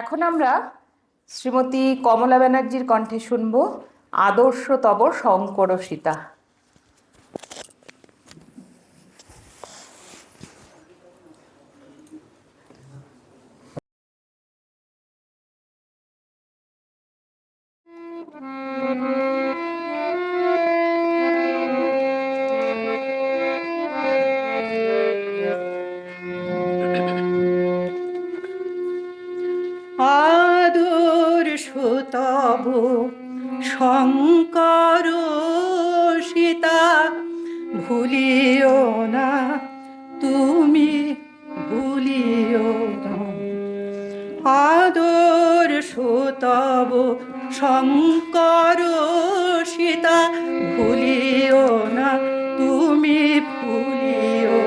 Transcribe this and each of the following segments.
এখন আমরা শ্রীমতী কমলা ব্যানার্জির কণ্ঠে শুনব আদর্শ তব শঙ্কর সীতা। আদর্শ তব শঙ্কর সীতা, ভুলিও না তুমি, ভুলিও না। আদর্শ তব শঙ্কর সীতা, ভুলিও না তুমি, ভুলিও,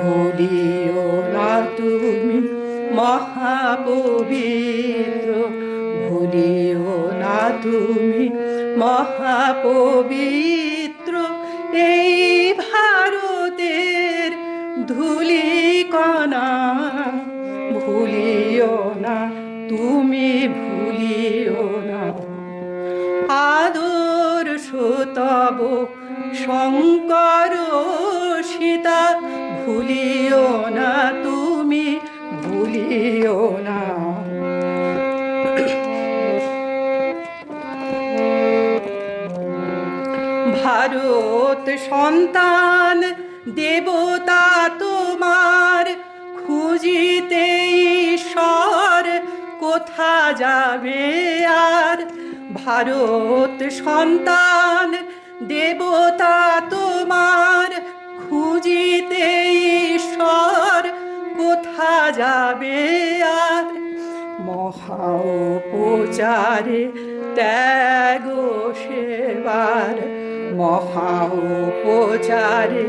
ভুলিও না তুমি মহাপবিত্র, ভুলিও না তুমি মহাপবিত্র। এই ভারতের ধূলিকণা, ভুলিও না তুমি, ভুলিও না। আদর্শ তব শঙ্কর সীতা, ভুলিও না তুমি, ভুলিও না। ভারত সন্তান দেবতা তোমার, খুঁজিতে ঈশ্বর কোথা যাবে আর। ভারত সন্তান দেবতা তোমার, খুঁজিতে ঈশ্বর কোথা যাবে আর। মহা উপচারে ত্যাগ সেবার, মহা উপচারে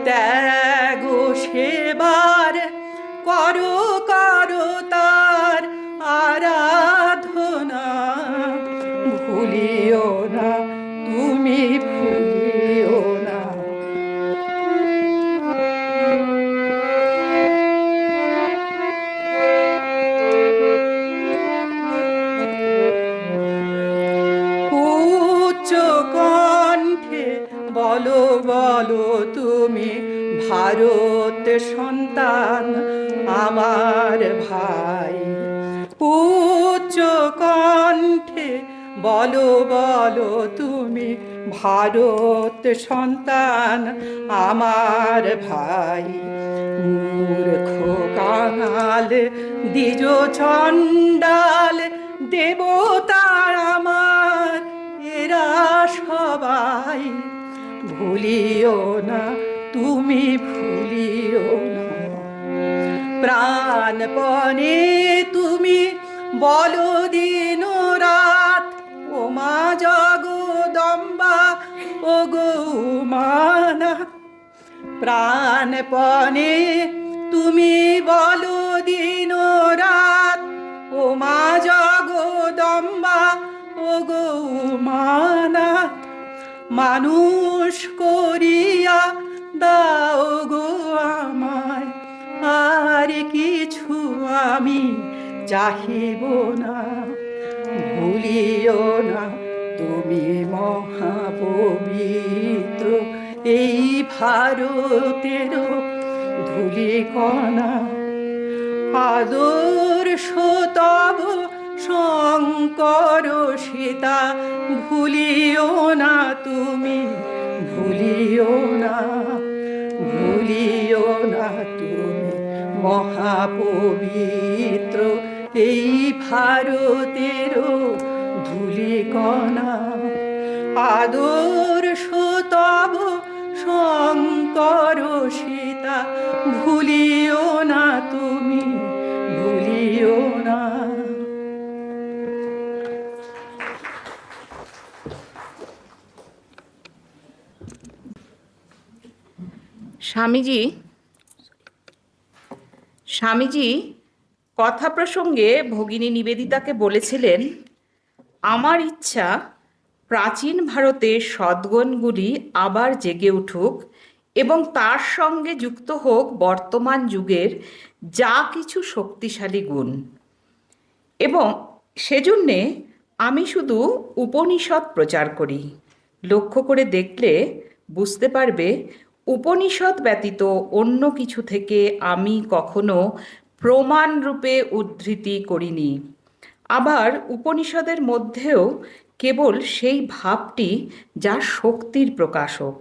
ত্যাগ সেবার। করো করো তার আরাধনা, ভুলিও না তুমি, ভুলিও না। উচ্চ কণ্ঠে বলো বলো তুমি, ভারত সন্তান আমার ভাই। উচ্চ কণ্ঠে বলো বলো তুমি, ভারত সন্তান আমার ভাই। মূর্খ কাঙাল দ্বিজ চণ্ডাল দেবতা আমার, এরা সবাই, ভুলিও না তুমি, ভুলিও না। প্রাণপণে তুমি বলো দিন রাত, ও মা জগদম্বা, ও গো মানা। প্রাণপণে তুমি বলো দিন রাত, ও মা জগদম্বা, ও গো মানা। মানুষ করিয়া দাও গো আমায়, আর কিছু আমি চাহিব না। ভুলিও না তুমি মহাপবিত্র, এই ভারতের ধূলিকণা। আদর্শ তব শঙ্কর সীতা, ভুলিও না তুমি, ভুলিও না, ভুলিও না তুমি মহাপবিত্র এই ভারতেরও ধূলিকণা, আদর্শ তব শঙ্কর সীতা, ভুলিও না তুমি, ভুলিও না। স্বামীজি কথা প্রসঙ্গে ভগিনী নিবেদিতাকে বলেছিলেন, আমার ইচ্ছা প্রাচীন ভারতের সদ্গুণগুলি আবার জেগে উঠুক এবং তার সঙ্গে যুক্ত হোক বর্তমান যুগের যা কিছু শক্তিশালী গুণ। এবং সেজন্যে আমি শুধু উপনিষদ প্রচার করি। লক্ষ্য করে দেখলে বুঝতে পারবে উপনিষদ ব্যতীত অন্য কিছু থেকে আমি কখনো প্রমাণরূপে উদ্ধৃতি করিনি। আবার উপনিষদের মধ্যেও কেবল সেই ভাবটি যা শক্তির প্রকাশক।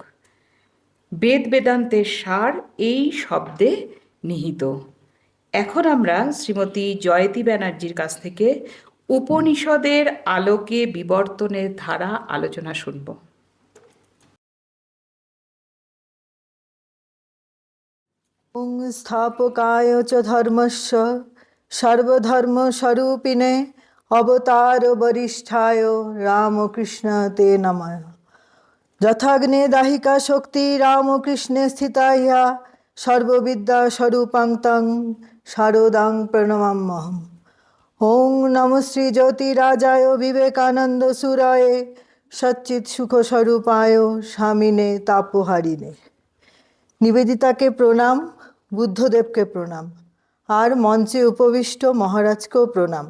বেদ বেদান্তের সার এই শব্দে নিহিত। এখন আমরা শ্রীমতী জয়তী ব্যানার্জির কাছ থেকে উপনিষদের আলোকে বিবর্তনের ধারা আলোচনা শুনব। ওং স্থাপকায় চ ধর্মস্য সর্বধর্মস্বরূপিণে অবতার বরিষ্ঠায় রামকৃষ্ণ তে নমঃ। যথাগ্নে দাহিকা শক্তি রামকৃষ্ণে স্থিতা ইহা সর্ববিদ্যা স্বরূপাং তং শারদাং প্রণমাম্যহম। ওং নমঃ শ্রী জ্যোতিরাজায় বিবেকানন্দ সুরায় সচ্চিৎ সুখ স্বরূপায় স্বামিনে তাপহারিণে। নিবেদিতাকে প্রণাম, বুদ্ধদেবকে প্রণাম, আর মঞ্চে উপবিষ্ট মহারাজকেও প্রণাম।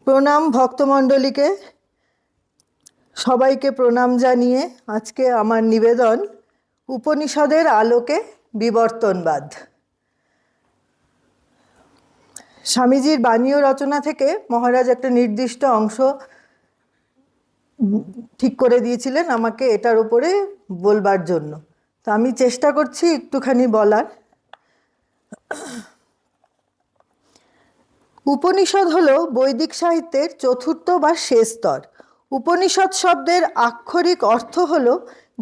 প্রণাম ভক্তমণ্ডলীকে, সবাইকে প্রণাম জানিয়ে আজকে আমার নিবেদন উপনিষদের আলোকে বিবর্তনবাদ। স্বামীজির বাণী ও রচনা থেকে মহারাজ একটা নির্দিষ্ট অংশ ঠিক করে দিয়েছিলেন আমাকে এটার উপরে বলবার জন্য, তো আমি চেষ্টা করছি একটুখানি বলার। উপনিষদ হলো বৈদিক সাহিত্যের চতুর্থ বা শেষ স্তর। উপনিষদ শব্দের আক্ষরিক অর্থ হলো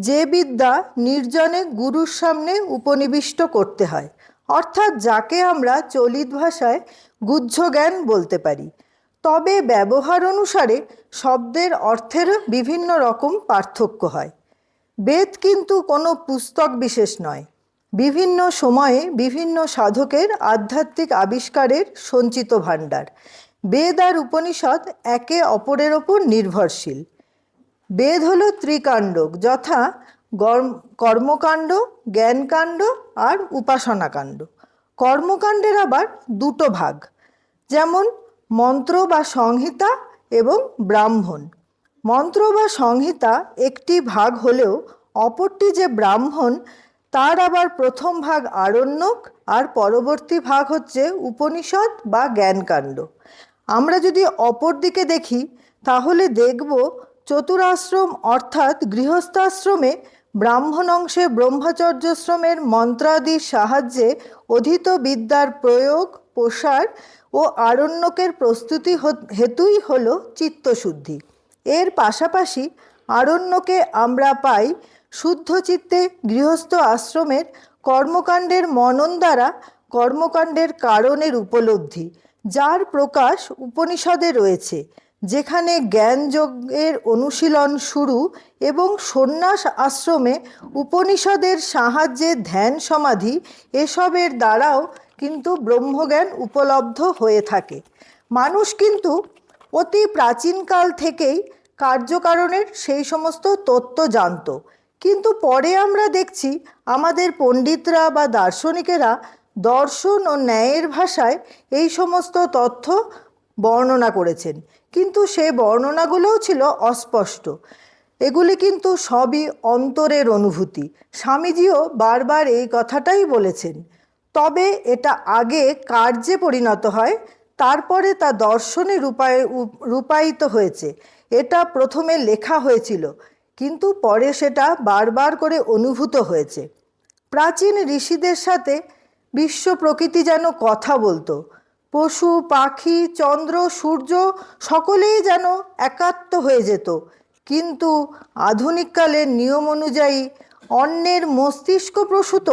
যে বিদ্যা নির্জনে গুরুর সামনে উপনিবিষ্ট করতে হয়, অর্থাৎ যাকে আমরা চলিত ভাষায় গুহ্য জ্ঞান বলতে পারি। তবে ব্যবহার অনুসারে শব্দের অর্থের বিভিন্ন রকম পার্থক্য হয়। বেদ কিন্তু কোনো পুস্তক বিশেষ নয়, বিভিন্ন সময়ে বিভিন্ন সাধকের আধ্যাত্মিক আবিষ্কারের সঞ্চিত ভাণ্ডার। বেদ আর উপনিষদ একে অপরের ওপর নির্ভরশীল। বেদ হলো ত্রিকাণ্ডক, যথা কর্মকাণ্ড, জ্ঞানকাণ্ড আর উপাসনাকাণ্ড। কর্মকাণ্ডের আবার দুটো ভাগ, যেমন মন্ত্র বা সংহিতা এবং ব্রাহ্মণ। মন্ত্র বা সংহিতা একটি ভাগ হলেও অপরটি যে ব্রাহ্মণ, তার আবার প্রথম ভাগ আরণ্যক আর পরবর্তী ভাগ হচ্ছে উপনিষদ বা জ্ঞানকাণ্ড। আমরা যদি অপর দিকে দেখি তাহলে দেখব চতুরাশ্রম অর্থাৎ গৃহস্থাশ্রমে ব্রাহ্মণ অংশে ব্রহ্মচর্যশ্রমের মন্ত্রাদির সাহায্যে অধীত বিদ্যার প্রয়োগ, প্রসার ও আরণ্যকের প্রস্তুতি হেতুই হল চিত্তশুদ্ধি। এর পাশাপাশি আরণ্যকে আমরা পাই শুদ্ধ চিত্তে গৃহস্থ আশ্রমের কর্মকাণ্ডের মনন দ্বারা কর্মকাণ্ডের কারণের উপলব্ধি, যার প্রকাশ উপনিষদে রয়েছে, যেখানে জ্ঞানযোগের অনুশীলন শুরু এবং সন্ন্যাস আশ্রমে উপনিষদের সাহায্যে ধ্যান সমাধি, এসবের দ্বারাও কিন্তু ব্রহ্মজ্ঞান উপলব্ধ হয়ে থাকে। মানুষ কিন্তু অতি প্রাচীনকাল থেকেই কার্যকারণের সেই সমস্ত তত্ত্ব জানত, কিন্তু পরে আমরা দেখছি আমাদের পণ্ডিতরা বা দার্শনিকেরা দর্শন ও ন্যায়ের ভাষায় এই সমস্ত তথ্য বর্ণনা করেছেন, কিন্তু সে বর্ণনাগুলোও ছিল অস্পষ্ট। এগুলি কিন্তু সবই অন্তরের অনুভূতি। স্বামীজিও বারবার এই কথাটাই বলেছেন। তবে এটা আগে কার্যে পরিণত হয়, তারপরে তা দর্শনে রূপায়িত হয়েছে। এটা প্রথমে লেখা হয়েছিল, কিন্তু পরে সেটা বারবার করে অনুভূত হয়েছে। প্রাচীন ঋষিদের সাথে বিশ্ব প্রকৃতি যেন কথা বলতো। পশু পাখি চন্দ্র সূর্য সকলেই যেন একাত্ম হয়ে যেত। কিন্তু আধুনিককালের নিয়ম অনুযায়ী অন্যের মস্তিষ্ক প্রসূত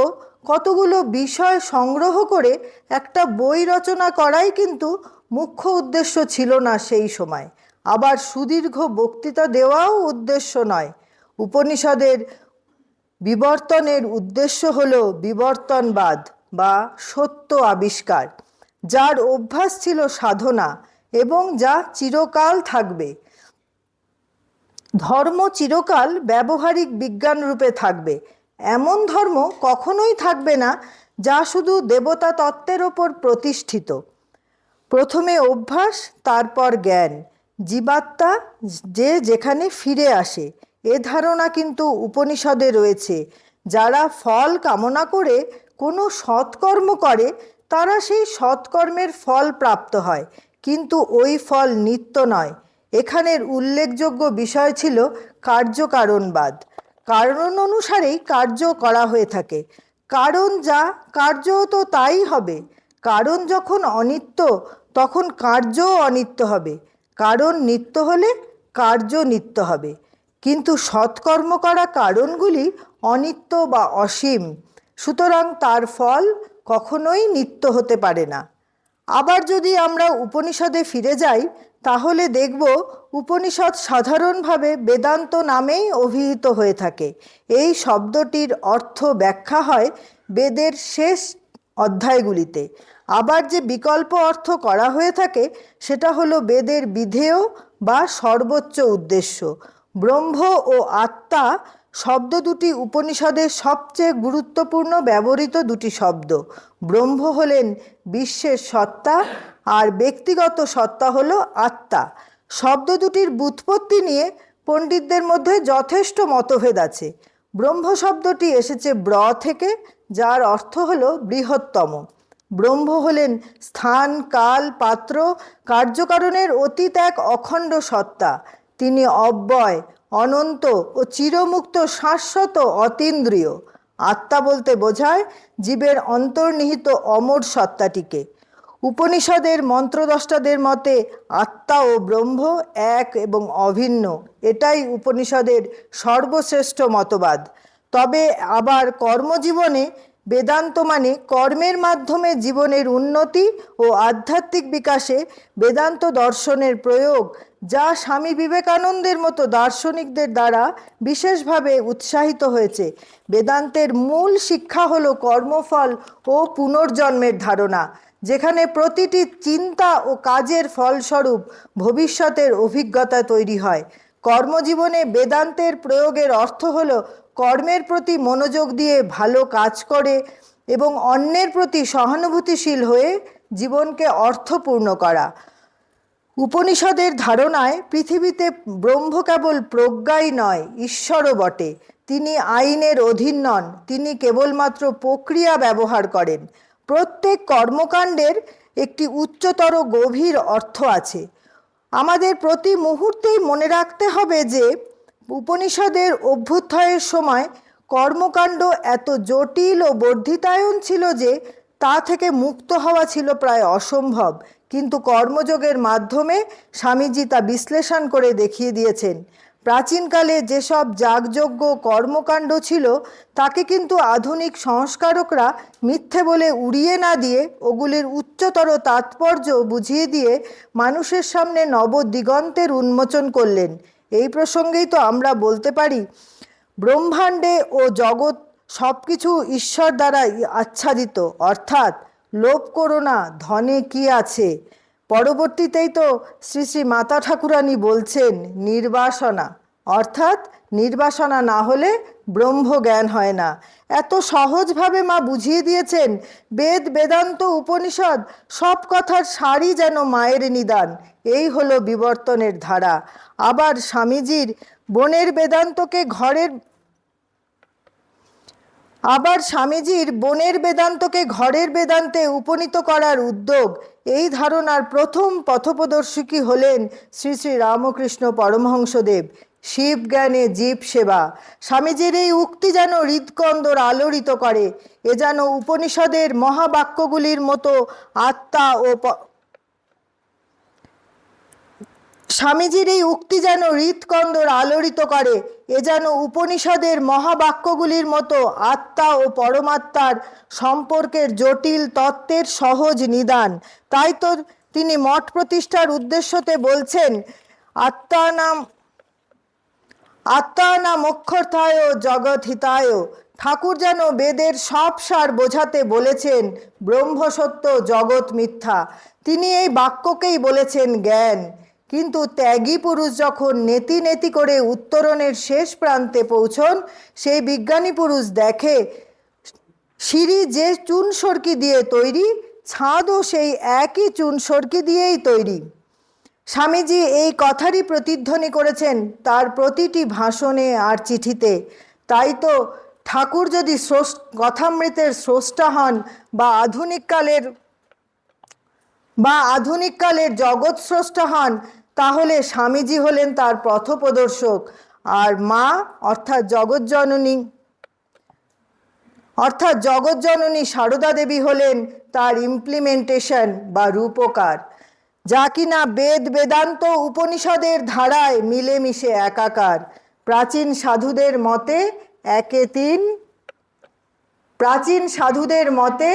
কতগুলো বিষয় সংগ্রহ করে একটা বই রচনা করাই কিন্তু মুখ্য উদ্দেশ্য ছিল না সেই সময়। আবার সুদীর্ঘ বক্তৃতা দেওয়াও উদ্দেশ্য নয়। উপনিষদের বিবর্তনের উদ্দেশ্য হল বিবর্তনবাদ বা সত্য আবিষ্কার, যার অভ্যাস ছিল সাধনা এবং যা চিরকাল থাকবে। ধর্ম চিরকাল ব্যবহারিক বিজ্ঞান রূপে থাকবে। এমন ধর্ম কখনোই থাকবে না যা শুধু দেবতা তত্ত্বের ওপর প্রতিষ্ঠিত। প্রথমে অভ্যাস, তারপর জ্ঞান, জীবাত্মা যে যেখানে ফিরে আসে, এ ধারণা কিন্তু উপনিষদে রয়েছে। যারা ফল কামনা করে কোনো সৎকর্ম করে তারা সেই সৎকর্মের ফল প্রাপ্ত হয়, কিন্তু ওই ফল নিত্য নয়। এখানের উল্লেখযোগ্য বিষয় ছিল কার্যকারণবাদ। কারণ অনুসারেই কার্য করা হয়ে থাকে। কারণ যা, কার্যও তো তাই হবে। কারণ যখন অনিত্য তখন কার্যও অনিত্য হবে। কারণ নিত্য হলে কার্য নিত্য হবে। কিন্তু সৎকর্ম করা কারণগুলি অনিত্য বা অসীম, সুতরাং তার ফল কখনোই নিত্য হতে পারে না। আবার যদি আমরা উপনিষদে ফিরে যাই তাহলে দেখব উপনিষদ সাধারণভাবে বেদান্ত নামেই অভিহিত হয়ে থাকে। এই শব্দটির অর্থ ব্যাখ্যা হয় বেদের শেষ অধ্যায়গুলিতে। আবার যে বিকল্প অর্থ করা হয়ে থাকে সেটা হলো বেদের বিধেয় বা সর্বোচ্চ উদ্দেশ্য। ব্রহ্ম ও আত্মা শব্দ দুটি উপনিষদের সবচেয়ে গুরুত্বপূর্ণ ব্যবহৃত দুটি শব্দ। ব্রহ্ম হলেন বিশ্বের সত্তা আর ব্যক্তিগত সত্তা হলো আত্মা। শব্দ দুটির ব্যুৎপত্তি নিয়ে পণ্ডিতদের মধ্যে যথেষ্ট মতভেদ আছে। ব্রহ্ম শব্দটি এসেছে ব্র থেকে, যার অর্থ হলো বৃহত্তম। ব্রহ্ম হলেন স্থান কাল পাত্র কার্যকারণের অতীত এক অখণ্ড সত্তা। তিনি অব্যয় অনন্ত ও চিরমুক্ত শাশ্বত অতীন্দ্রিয়। আত্মা বলতে বোঝায় জীবের অন্তর্নিহিত অমর সত্তাটিকে। উপনিষদের মন্ত্রদ্রষ্টাদের মতে আত্মা ও ব্রহ্ম এক এবং অভিন্ন। এটাই উপনিষদের সর্বশ্রেষ্ঠ মতবাদ। তবে আবার কর্মজীবনে বেদান্ত মানে কর্মের মাধ্যমে জীবনের উন্নতি ও আধ্যাত্মিক বিকাশে বেদান্ত দর্শনের প্রয়োগ, যা স্বামী বিবেকানন্দের মতো দার্শনিকদের দ্বারা বিশেষভাবে উৎসাহিত হয়েছে। বেদান্তের মূল শিক্ষা হলো কর্মফল ও পুনর্জন্মের ধারণা, যেখানে প্রতিটি চিন্তা ও কাজের ফলস্বরূপ ভবিষ্যতের অভিজ্ঞতা তৈরি হয়। কর্মজীবনে বেদান্তের প্রয়োগের অর্থ হলো কর্মের প্রতি মনোযোগ দিয়ে ভালো কাজ করে এবং অন্যের প্রতি সহানুভূতিশীল হয়ে জীবনকে অর্থপূর্ণ করা। উপনিষদের ধারণায় পৃথিবীতে ব্রহ্ম কেবল প্রজ্ঞাই নয়, ঈশ্বরও বটে। তিনি আইনের অধীন নন, তিনি কেবলমাত্র প্রক্রিয়া ব্যবহার করেন। প্রত্যেক কর্মকাণ্ডের একটি উচ্চতর গভীর অর্থ আছে। আমাদের প্রতি মুহূর্তেই মনে রাখতে হবে যে উপনিষদের অভ্যুত্থানের সময় কর্মকাণ্ড এত জটিল ও বর্ধিতায়ন ছিল যে তা থেকে মুক্ত হওয়া ছিল প্রায় অসম্ভব। কিন্তু কর্মযোগের মাধ্যমে স্বামীজি তা বিশ্লেষণ করে দেখিয়ে দিয়েছেন। প্রাচীনকালে যেসব যাগযজ্ঞ কর্মকাণ্ড ছিল তাকে কিন্তু আধুনিক সংস্কারকরা মিথ্যে বলে উড়িয়ে না দিয়ে ওগুলির উচ্চতর তাৎপর্য বুঝিয়ে দিয়ে মানুষের সামনে নবদিগন্তের উন্মোচন করলেন। এই প্রসঙ্গেই তো আমরা বলতে পারি ব্রহ্মাণ্ডে ও জগৎ সব কিছু ঈশ্বর দ্বারা আচ্ছাদিত, অর্থাৎ লোভ করো না, ধনে কি আছে। পরবর্তীতেই তো শ্রী শ্রী মাতা ঠাকুরানী বলছেন নির্বাসনা, অর্থাৎ নির্বাসনা না হলে ব্রহ্ম জ্ঞান হয় না। এত সহজভাবে মা বুঝিয়ে দিয়েছেন বেদ বেদান্ত উপনিষদ সব কথার সারই যেন মায়ের নিদান। এই হলো বিবর্তনের ধারা। আবার স্বামীজির বনের বেদান্তকে ঘরের বেদান্তে উপনীত করার উদ্যোগ, এই ধারণার প্রথম পথপ্রদর্শকই হলেন শ্রী শ্রী রামকৃষ্ণ পরমহংসদেব। শিব জ্ঞানে জীব সেবা। স্বামীজির এই উক্তি যেন হৃদকন্দর আলোড়িত করে। এ যেন উপনিষদের মহাবাক্যগুলির মতো আত্মা ও স্বামীজির এই উক্তি যেন হৃদকন্দর আলোড়িত করে। এ যেন উপনিষদের মহাবাক্যগুলির মতো আত্মা ও পরমাত্মার সম্পর্কের জটিল তত্ত্বের সহজ নিদান। তাই তো তিনি মঠ প্রতিষ্ঠার উদ্দেশ্যতে বলছেন, আত্মানাম অক্ষর্থায় জগৎ হিতায়। ঠাকুর যেন বেদের সব সার বোঝাতে বলেছেন ব্রহ্মসত্য জগৎ মিথ্যা। তিনি এই বাক্যকেই বলেছেন জ্ঞান। কিন্তু ত্যাগী পুরুষ যখন নেতি নেতি করে উত্তরণের শেষ প্রান্তে পৌঁছন, সেই বিজ্ঞানী পুরুষ দেখে সিঁড়ি যে চুন সরকি দিয়ে তৈরি, ছাদও সেই একই চুন সরকি দিয়েই তৈরি। স্বামীজি এই কথারই প্রতিধ্বনি করেছেন তার প্রতিটি ভাষণে আর চিঠিতে। তাই তো ঠাকুর যদি কথামৃতের স্রষ্টা হন বা আধুনিককালের জগৎ স্রষ্টা হন, তাহলে স্বামীজি হলেন তার পথপ্রদর্শক, আর মা অর্থাৎ জগৎজননী সারদা দেবী হলেন তার ইমপ্লিমেন্টেশন বা রূপকার, যা কিনা বেদ বেদান্ত উপনিষদের ধারায় মিলেমিশে একাকার। প্রাচীন সাধুদের মতে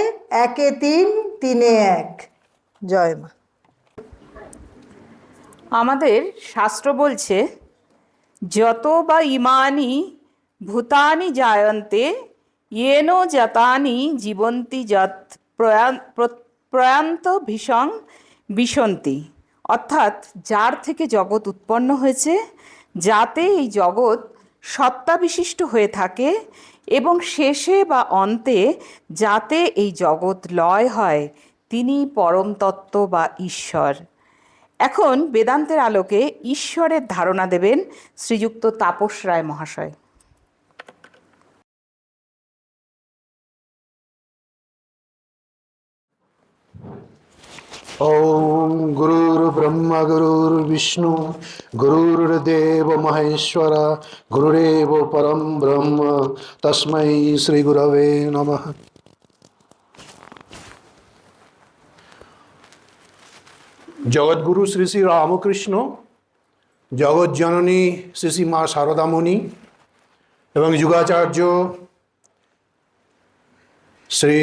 একে তিন তিনে এক। জয় মা। আমাদের শাস্ত্র বলছে, যত বা ইমানি ভূতানি জায়ন্তে येन জাতানি জীবন্তি যৎ প্রয়ান্ত ভীষং বিশন্তি। অর্থাৎ যার থেকে জগৎ উৎপন্ন হয়েছে, যাতে এই জগৎ সত্তা বিশিষ্ট হয়ে থাকে এবং শেষে বা অন্তে যাতে এই জগৎ লয় হয়, তিনি পরম তত্ত্ব বা ঈশ্বর। এখন বেদান্তের আলোকে ঈশ্বরের ধারণা দেবেন শ্রীযুক্ত তাপস রায় মহাশয়। ओम गुरुर्ब्रह्मा गुरुर्विष्णु गुरुर्देव महेश्वर गुरुरेव परम ब्रह्म तस्मै श्री गुरवे नमः। जगद्गुरु श्री श्री रामकृष्ण, जगत जननी श्री श्री माँ शारदामणि एवं युगाचार्य श्री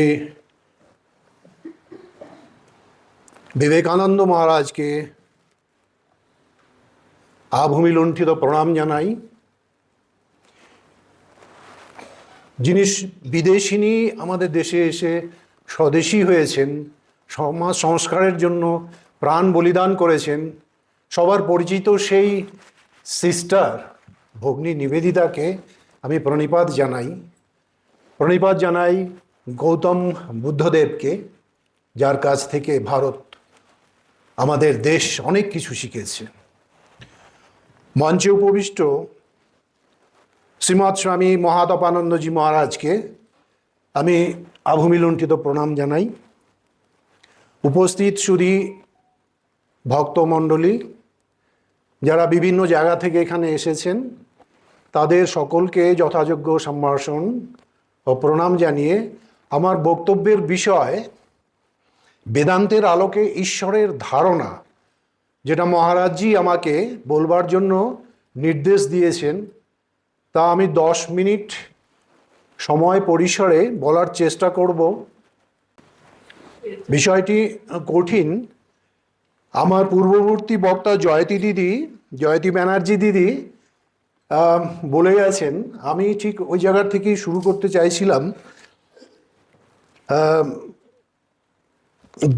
विवेकानंद महाराज के आभूमि लुंठित प्रणाम जानाई। যিনি বিদেশিনী আমাদের দেশে এসে স্বদেশী হয়েছেন, সমাজ সংস্কারের জন্য প্রাণ বলিদান করেছেন, সবার পরিচিত সেই সিস্টার ভগ্নী নিবেদিতাকে আমি প্রণিপাত জানাই গৌতম বুদ্ধদেবকে, যার কাছ থেকে ভারত আমাদের দেশ অনেক কিছু শিখেছে। মঞ্চে উপবিষ্ট শ্রীমৎ স্বামী মহাতাপানন্দজি মহারাজকে আমি আভূমি লুণ্ঠিত প্রণাম জানাই। উপস্থিত সুধী ভক্তমণ্ডলী যারা বিভিন্ন জায়গা থেকে এখানে এসেছেন, তাদের সকলকে যথাযোগ্য সম্ভাষণ ও প্রণাম জানিয়ে আমার বক্তব্যের বিষয় বেদান্তের আলোকে ঈশ্বরের ধারণা, যেটা মহারাজজি আমাকে বলবার জন্য নির্দেশ দিয়েছেন, তা আমি 10 মিনিট সময় পরিসরে বলার চেষ্টা করব। বিষয়টি কঠিন। আমার পূর্ববর্তী বক্তা জয়তী ব্যানার্জি দিদি বলে গেছেন, আমি ঠিক ওই জায়গা থেকেই শুরু করতে চাইছিলাম।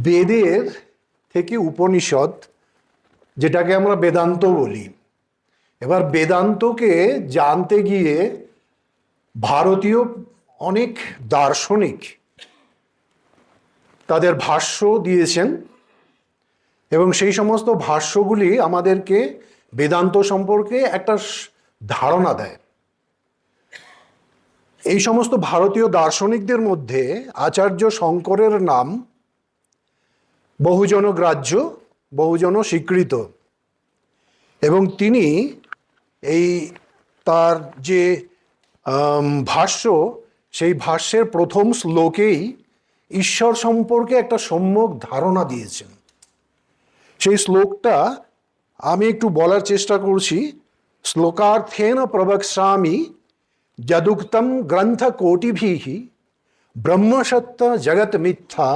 বেদের থেকে উপনিষদ, যেটাকে আমরা বেদান্ত বলি। এবার বেদান্তকে জানতে গিয়ে ভারতীয় অনেক দার্শনিক তাদের ভাষ্য দিয়েছেন এবং সেই সমস্ত ভাষ্যগুলি আমাদেরকে বেদান্ত সম্পর্কে একটা ধারণা দেয়। এই সমস্ত ভারতীয় দার্শনিকদের মধ্যে আচার্য শঙ্করের নাম বহুজন গ্রাহ্য, বহুজন স্বীকৃত, এবং তিনি এই তার যে ভাষ্য, সেই ভাষ্যের প্রথম শ্লোকেই ঈশ্বর সম্পর্কে একটা সম্যক ধারণা দিয়েছেন। সেই শ্লোকটা আমি একটু বলার চেষ্টা করছি। শ্লোকার্থেন প্রবক্ষ্যামি যদুক্তম গ্রন্থ কোটিভিঃ ব্রহ্মসত্য জগৎ মিথ্যা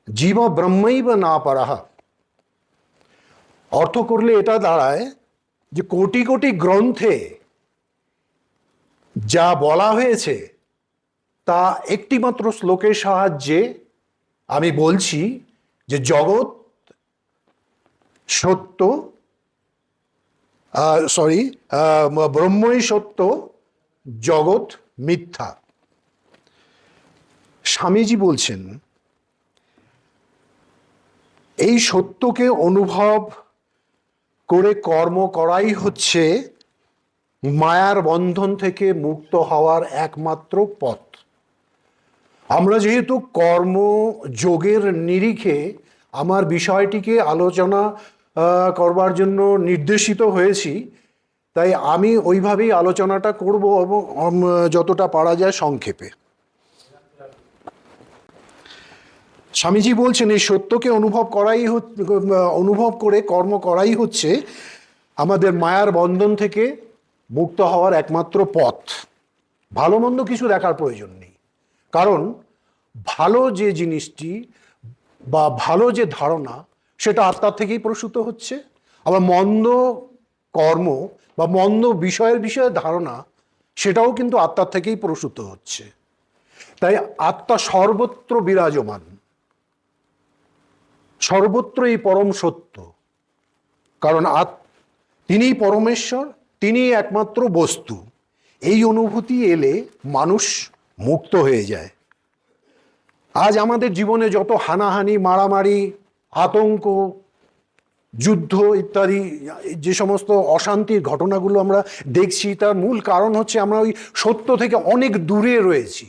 জীব ব্রহ্মৈব না পরঃ। অর্থ করলে এটা দাঁড়ায় যে কোটি কোটি গ্রন্থে যা বলা হয়েছে তা একটিমাত্র শ্লোকের সাহায্যে আমি বলছি যে জগৎ সত্য, ব্রহ্মই সত্য, জগৎ মিথ্যা। স্বামীজি বলছেন এই সত্যকে অনুভব করে কর্ম করাই হচ্ছে মায়ার বন্ধন থেকে মুক্ত হওয়ার একমাত্র পথ। আমরা যেহেতু কর্মযোগের নিরিখে আমার বিষয়টিকে আলোচনা করবার জন্য নির্দেশিত হয়েছি, তাই আমি ওইভাবেই আলোচনাটা করব এবং যতটা পারা যায় সংক্ষেপে। স্বামীজি বলছেন এই সত্যকে অনুভব করে কর্ম করাই হচ্ছে আমাদের মায়ার বন্ধন থেকে মুক্ত হওয়ার একমাত্র পথ। ভালো মন্দ কিছু দেখার প্রয়োজন নেই, কারণ ভালো যে জিনিসটি বা ভালো যে ধারণা সেটা আত্মার থেকেই প্রসূত হচ্ছে, আবার মন্দ কর্ম বা মন্দ বিষয়ে ধারণা সেটাও কিন্তু আত্মার থেকেই প্রসূত হচ্ছে। তাই আত্মা সর্বত্র বিরাজমান, সর্বত্র এই পরম সত্য, কারণ তিনিই পরমেশ্বর, তিনিই একমাত্র বস্তু। এই অনুভূতি এলে মানুষ মুক্ত হয়ে যায়। আজ আমাদের জীবনে যত হানাহানি, মারামারি, আতঙ্ক, যুদ্ধ ইত্যাদি যে সমস্ত অশান্তির ঘটনাগুলো আমরা দেখছি, তার মূল কারণ হচ্ছে আমরা ওই সত্য থেকে অনেক দূরে রয়েছি।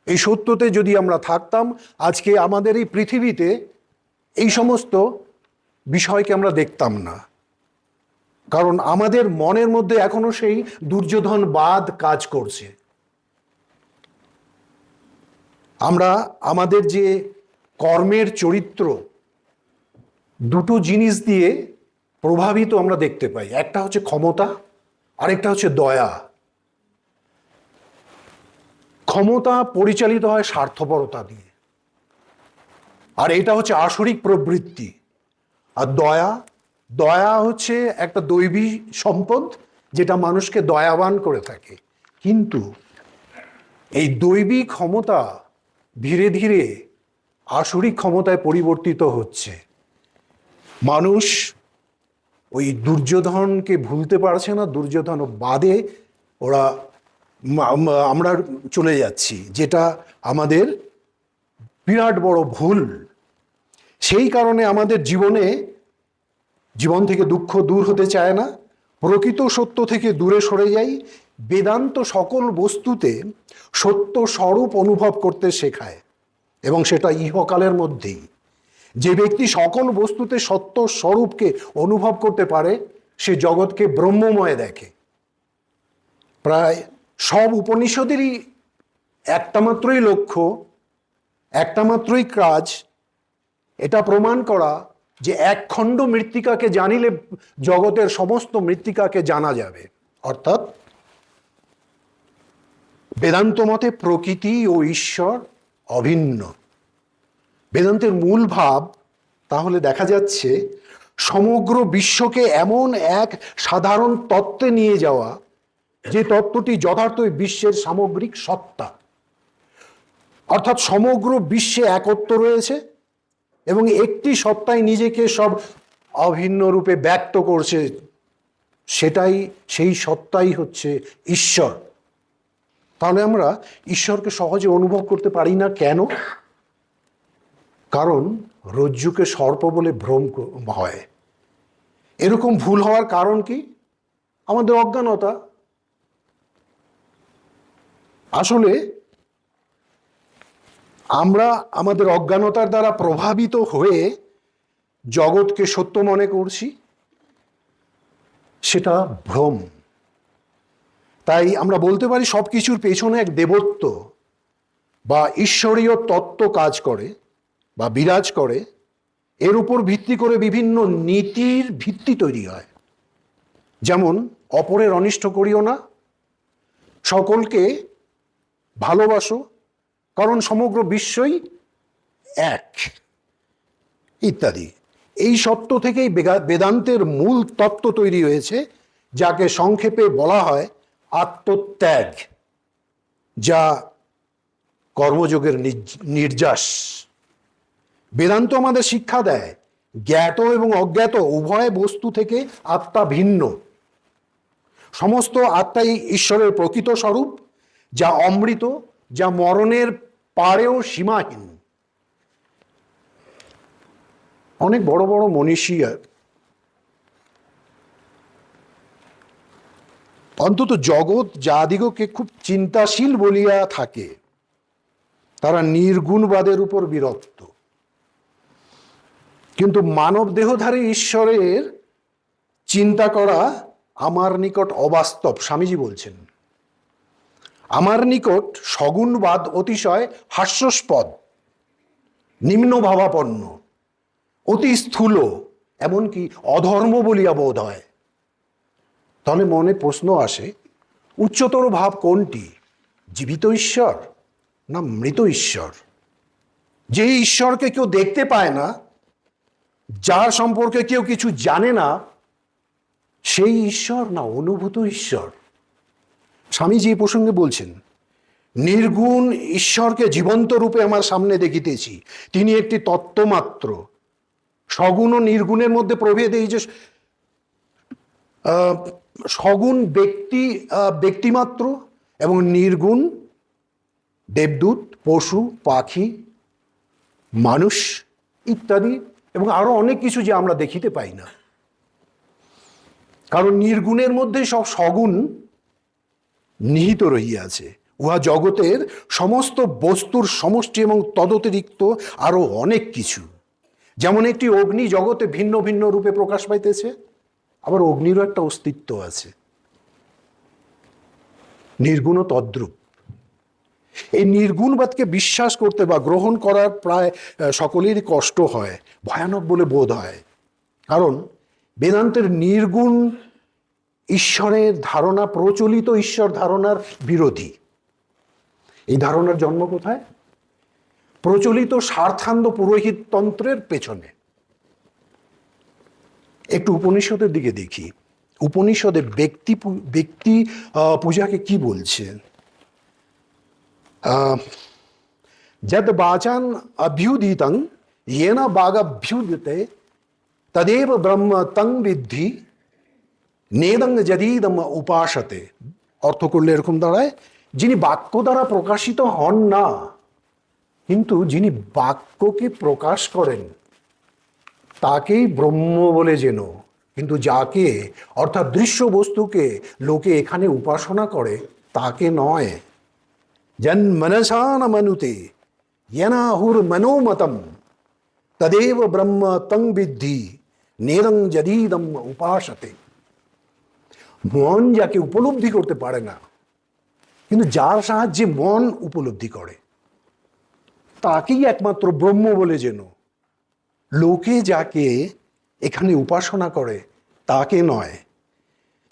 এই সত্যতে যদি আমরা থাকতাম, আজকে আমাদের এই পৃথিবীতে এই সমস্ত বিষয়কে আমরা দেখতাম না। কারণ আমাদের মনের মধ্যে এখনো সেই দুর্যোধনবাদ কাজ করছে। আমরা আমাদের যে কর্মের চরিত্র দুটো জিনিস দিয়ে প্রভাবিত আমরা দেখতে পাই। একটা হচ্ছে ক্ষমতা, আরেকটা হচ্ছে দয়া। ক্ষমতা পরিচালিত হয় স্বার্থপরতা দিয়ে, আর এটা হচ্ছে আসরিক প্রবৃত্তি। আর দয়া হচ্ছে একটা দৈবী সম্পদ, যেটা মানুষকে দয়াবান করে থাকে। কিন্তু এই দৈবী ক্ষমতা ধীরে ধীরে আসরিক ক্ষমতায় পরিবর্তিত হচ্ছে। মানুষ ওই দুর্যোধনকে ভুলতে পারছে না, দুর্যোধন বাদে আমরা চলে যাচ্ছি, যেটা আমাদের বিরাট বড় ভুল। সেই কারণে আমাদের জীবন থেকে দুঃখ দূর হতে চায় না, প্রকৃত সত্য থেকে দূরে সরে যাই। বেদান্ত সকল বস্তুতে সত্য স্বরূপ অনুভব করতে শেখায়, এবং সেটা ইহকালের মধ্যেই। যে ব্যক্তি সকল বস্তুতে সত্য স্বরূপকে অনুভব করতে পারে, সে জগৎকে ব্রহ্মময় দেখে। প্রায় সব উপনিষদেরই একটা মাত্রই লক্ষ্য, একটা মাত্রই কাজ, এটা প্রমাণ করা যে এক খণ্ড মৃত্তিকাকে জানিলে জগতের সমস্ত মৃত্তিকাকে জানা যাবে। অর্থাৎ বেদান্ত মতে প্রকৃতি ও ঈশ্বর অভিন্ন। বেদান্তের মূল ভাব তাহলে দেখা যাচ্ছে সমগ্র বিশ্বকে এমন এক সাধারণ তত্ত্বে নিয়ে যাওয়া, যে তত্ত্বটি যথার্থই বিশ্বের সামগ্রিক সত্তা। অর্থাৎ সমগ্র বিশ্বে একত্ব রয়েছে এবং একটি সত্তাই নিজেকে সব অভিন্ন রূপে ব্যক্ত করছে, সেই সত্তাই হচ্ছে ঈশ্বর। তাহলে আমরা ঈশ্বরকে সহজে অনুভব করতে পারি না কেন? কারণ রজ্জুকে সর্প বলে ভ্রম হয়। এরকম ভুল হওয়ার কারণ কি? আমাদের অজ্ঞানতা। আসলে আমরা আমাদের অজ্ঞানতার দ্বারা প্রভাবিত হয়ে জগৎকে সত্য মনে করছি, সেটা ভ্রম। তাই আমরা বলতে পারি সব কিছুর পেছনে এক দেবত্ব বা ঈশ্বরীয় তত্ত্ব কাজ করে বা বিরাজ করে। এর উপর ভিত্তি করে বিভিন্ন নীতির ভিত্তি তৈরি হয়। যেমন অপরের অনিষ্ট করিও না, সকলকে ভালোবাসো কারণ সমগ্র বিশ্বই এক, ইত্যাদি। এই সত্য থেকেই বেদান্তের মূল তত্ত্ব তৈরি হয়েছে, যাকে সংক্ষেপে বলা হয় আত্মত্যাগ, যা কর্মযোগের নির্যাস। বেদান্ত আমাদের শিক্ষা দেয় জ্ঞাত এবং অজ্ঞাত উভয় বস্তু থেকে আত্মা ভিন্ন। সমস্ত আত্মাই ঈশ্বরের প্রকৃত স্বরূপ, যা অমৃত, যা মরণের পারেও সীমাহীন। অনেক বড় বড় মনীষী, অন্তত জগৎ যাদিগকে খুব চিন্তাশীল বলিয়া থাকে, তারা নির্গুণবাদের উপর বিরক্ত। কিন্তু মানব দেহধারী ঈশ্বরের চিন্তা করা আমার নিকট অবাস্তব, স্বামীজি বলছেন। আমার নিকট সগুণবাদ অতিশয় হাস্যাস্পদ, নিম্নভাবাপন্ন, অতি স্থূল, এমনকি অধর্ম বলিয়া বোধ হয়। তাহলে মনে প্রশ্ন আসে, উচ্চতর ভাব কোনটি, জীবিত ঈশ্বর না মৃত ঈশ্বর? যে ঈশ্বরকে কেউ দেখতে পায় না, যার সম্পর্কে কেউ কিছু জানে না, সেই ঈশ্বর না অনুভূত ঈশ্বর? স্বামীজি এই প্রসঙ্গে বলছেন, নির্গুণ ঈশ্বরকে জীবন্ত রূপে আমার সামনে দেখিতেছি, তিনি একটি তত্ত্ব মাত্র। সগুণ ও নির্গুণের মধ্যে প্রভেদ এই যে সগুণ ব্যক্তিমাত্র এবং নির্গুণ দেবদূত, পশু, পাখি, মানুষ ইত্যাদি, এবং আরো অনেক কিছু যে আমরা দেখিতে পাই না। কারণ নির্গুণের মধ্যে সব সগুণ নিহিত রহিয়াছে। উহা জগতের সমস্ত বস্তুর সমষ্টি এবং তদতিরিক্ত আরো অনেক কিছু। যেমন একটি অগ্নি জগতে ভিন্ন ভিন্ন রূপে প্রকাশ পাইতেছে, আবার অগ্নিরও একটা অস্তিত্ব আছে। নির্গুণ তদ্রূপ। এই নির্গুণবাদকে বিশ্বাস করতে বা গ্রহণ করার প্রায় সকলেরই কষ্ট হয়, ভয়ানক বলে বোধ হয়। কারণ বেদান্তের নির্গুণ ঈশ্বরের ধারণা প্রচলিত ঈশ্বর ধারণার বিরোধী। এই ধারণার জন্ম কোথায়? প্রচলিত স্বার্থান্ধ পুরোহিততন্ত্রের পেছনে। একটু উপনিষদের দিকে দেখি। উপনিষদে ব্যক্তি পূজাকে কি বলছে? যদ বাচান অভ্যুদিতং येन বাগাভ্যুদতে তদেব ব্রহ্ম তং বিদ্ধি নেদং যদিদম উপাসতে। অর্থ করলে এরকম দাঁড়ায়, যিনি বাক্য দ্বারা প্রকাশিত হন না, কিন্তু যিনি বাক্যকে প্রকাশ করেন, তাকেই ব্রহ্ম বলে যেন। কিন্তু যাকে, অর্থাৎ দৃশ্য বস্তুকে লোকে এখানে উপাসনা করে, তাকে নয়। জন মনসা ন মনুতে येनाहुर मनोमतम तदेव ब्रह्म तं বিদ্ধি নেদং যদিদম উপাসতে। মন যাকে উপলব্ধি করতে পারে না, কিন্তু যার সাহায্যে মন উপলব্ধি করে, তাকেই একমাত্র ব্রহ্ম বলে যেন। লোকে যাকে এখানে উপাসনা করে, তাকে নয়।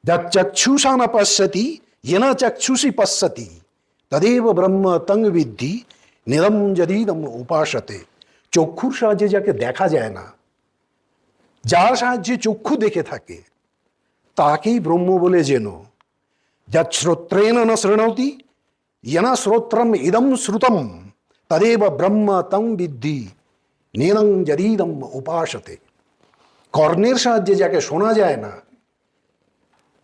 যা চক্ষুষা না পশ্যতি येन চক্ষুষি পশ্যতি তদেব ব্রহ্ম তং বিদ্ধি নিরম যদিদম উপাসতে। চক্ষুর সাহায্যে যাকে দেখা যায় না, যার সাহায্যে চক্ষু দেখে থাকে, তাকেই ব্রহ্ম বলে যেন। যা শ্রোত্রেণ ন শৃণোতি येन শ্রোত্রম ইদম শ্রুতম তদেব ব্রহ্ম তং বিদ্ধি নিরং যদিদম উপাসতে। কর্ণের সাহায্যে যাকে শোনা যায় না,